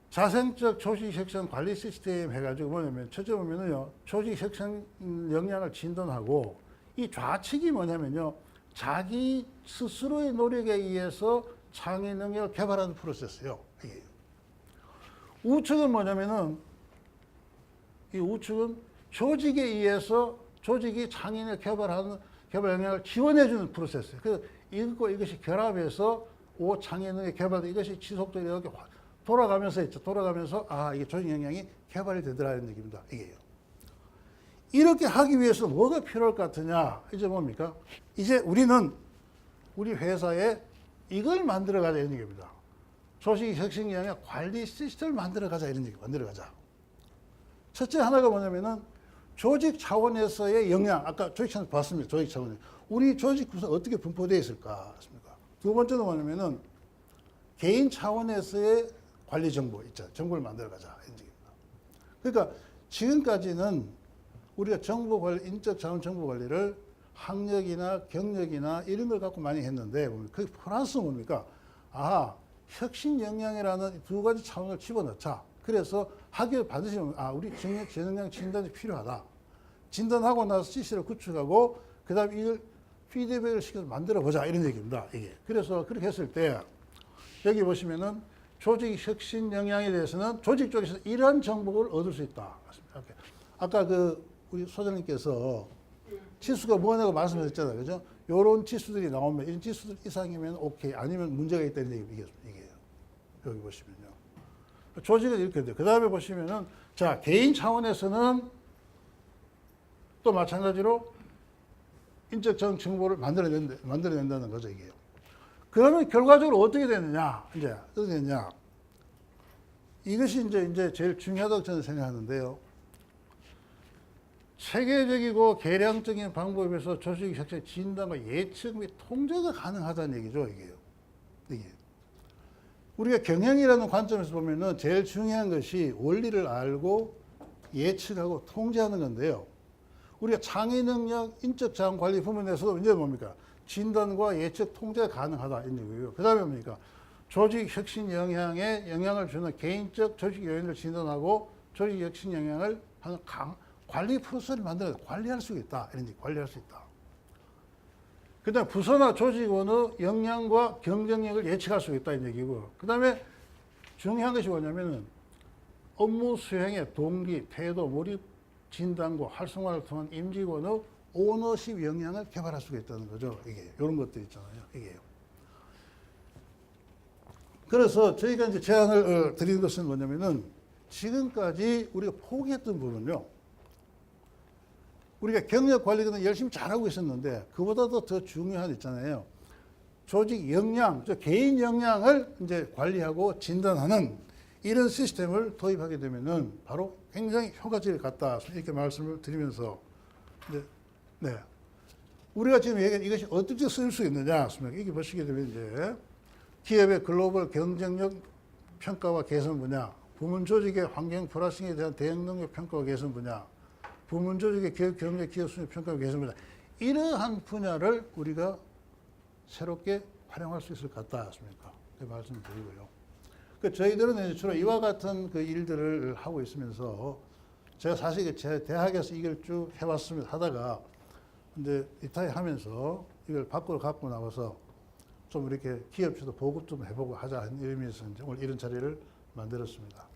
자생적 조직 혁신 관리 시스템 해가지고 뭐냐면 첫째 보면은요 조직 혁신 역량을 진단하고 이 좌측이 뭐냐면요 자기 스스로의 노력에 의해서 창의 능력을 개발하는 프로세스예요. 이게 우측은 뭐냐면은 이 우측은 조직에 의해서 조직이 창의를 개발 역량을 지원해주는 프로세스예요. 그래서 이것과 이것이 결합해서 오 창의 능력 개발 이것이 지속적으로 이렇게 돌아가면서 있죠. 돌아가면서 아 이게 조직 역량이 개발이 되더라는 얘기입니다. 이게요. 이렇게 하기 위해서 뭐가 필요할 것 같으냐? 이제 뭡니까? 이제 우리는 우리 회사에 이걸 만들어 가자 이런 얘기입니다. 조직 혁신 역량 관리 시스템을 만들어 가자 이런 얘기. 만들어 가자. 첫째 하나가 뭐냐면은 조직 차원에서의 역량. 아까 조직 차원 봤습니다. 조직 차원에 우리 조직 구성 어떻게 분포되어 있을까? 두 번째는 뭐냐면은 개인 차원에서의 관리 정보 있죠. 정보를 만들어 가자 이런 얘기입니다. 그러니까 지금까지는 우리가 정보 관리, 인적 자원 정보 관리를 학력이나 경력이나 이런 걸 갖고 많이 했는데 그 플러스 뭡니까? 아 혁신 역량이라는 두 가지 차원을 집어넣자. 그래서 학교 반드시 우리 재능력 진단이 필요하다. 진단하고 나서 CC를 구축하고 그다음에 이걸 피드백을 시켜서 만들어 보자 이런 얘기입니다. 이게 그래서 그렇게 했을 때 여기 보시면은 조직 혁신 역량에 대해서는 조직 쪽에서 이러한 정보를 얻을 수 있다. 아까 그 우리 소장님께서 지수가 뭐냐고 말씀하셨잖아요. 그죠? 요런 지수들이 나오면 이런 지수들 이상이면 오케이 아니면 문제가 있다는 얘기예요. 여기 보시면요. 조직은 이렇게 돼요. 그 다음에 보시면은 자 개인 차원에서는 또 마찬가지로 인적 자원 정보를 만들어낸다는 거죠. 이게요. 그러면 결과적으로 어떻게 되느냐? 이제 어떻게 되느냐? 이것이 이제 제일 중요하다고 저는 생각하는데요. 체계적이고 계량적인 방법에서 조직 혁신 진단과 예측 및 통제가 가능하다는 얘기죠. 이게 우리가 경영이라는 관점에서 보면은 제일 중요한 것이 원리를 알고 예측하고 통제하는 건데요. 우리가 창의 능력, 인적 자원 관리 부분에서도 이제 뭡니까? 진단과 예측 통제가 가능하다 이런 얘기고요. 그 다음에 뭡니까? 조직 혁신 영향에 영향을 주는 개인적 조직 요인을 진단하고 조직 혁신 영향을 하는 관리 프로세스를 만들어 관리할 수 있다. 이런 얘기, 관리할 수 있다. 그 다음에 부서나 조직원의 역량과 경쟁력을 예측할 수 있다. 이런 얘기고. 그 다음에 중요한 것이 뭐냐면은 업무 수행의 동기, 태도, 몰입 진단과 활성화를 통한 임직원의 오너십 역량을 개발할 수가 있다는 거죠. 이게 이런 것들 있잖아요. 이게요. 그래서 저희가 이제 제안을 드리는 것은 뭐냐면은 지금까지 우리가 포기했던 부분은요. 우리가 경력 관리는 열심히 잘하고 있었는데 그보다도 더 중요한 있잖아요. 조직 역량, 개인 역량을 이제 관리하고 진단하는 이런 시스템을 도입하게 되면은 바로 굉장히 효과적일 것 같다. 이렇게 말씀을 드리면서 네. 우리가 지금 얘기한 이것이 어떻게 쓸 수 있느냐. 이게 보시게 되면 이제 기업의 글로벌 경쟁력 평가와 개선 분야, 부문 조직의 환경 불확실성에 대한 대응 능력 평가와 개선 분야, 부문 조직의 기업 경쟁 기업 순위 평가와 개선 분야, 이러한 분야를 우리가 새롭게 활용할 수 있을 것 같다. 그 말씀을 드리고요. 저희들은 이제 주로 이와 같은 그 일들을 하고 있으면서 제가 사실 제 대학에서 이걸 쭉 해왔습니다. 하다가 근데 리타이 하면서 이걸 밖으로 갖고 나와서 좀 이렇게 기업체도 보급 좀 해보고 하자 하는 의미에서 이제 오늘 이런 자리를 만들었습니다.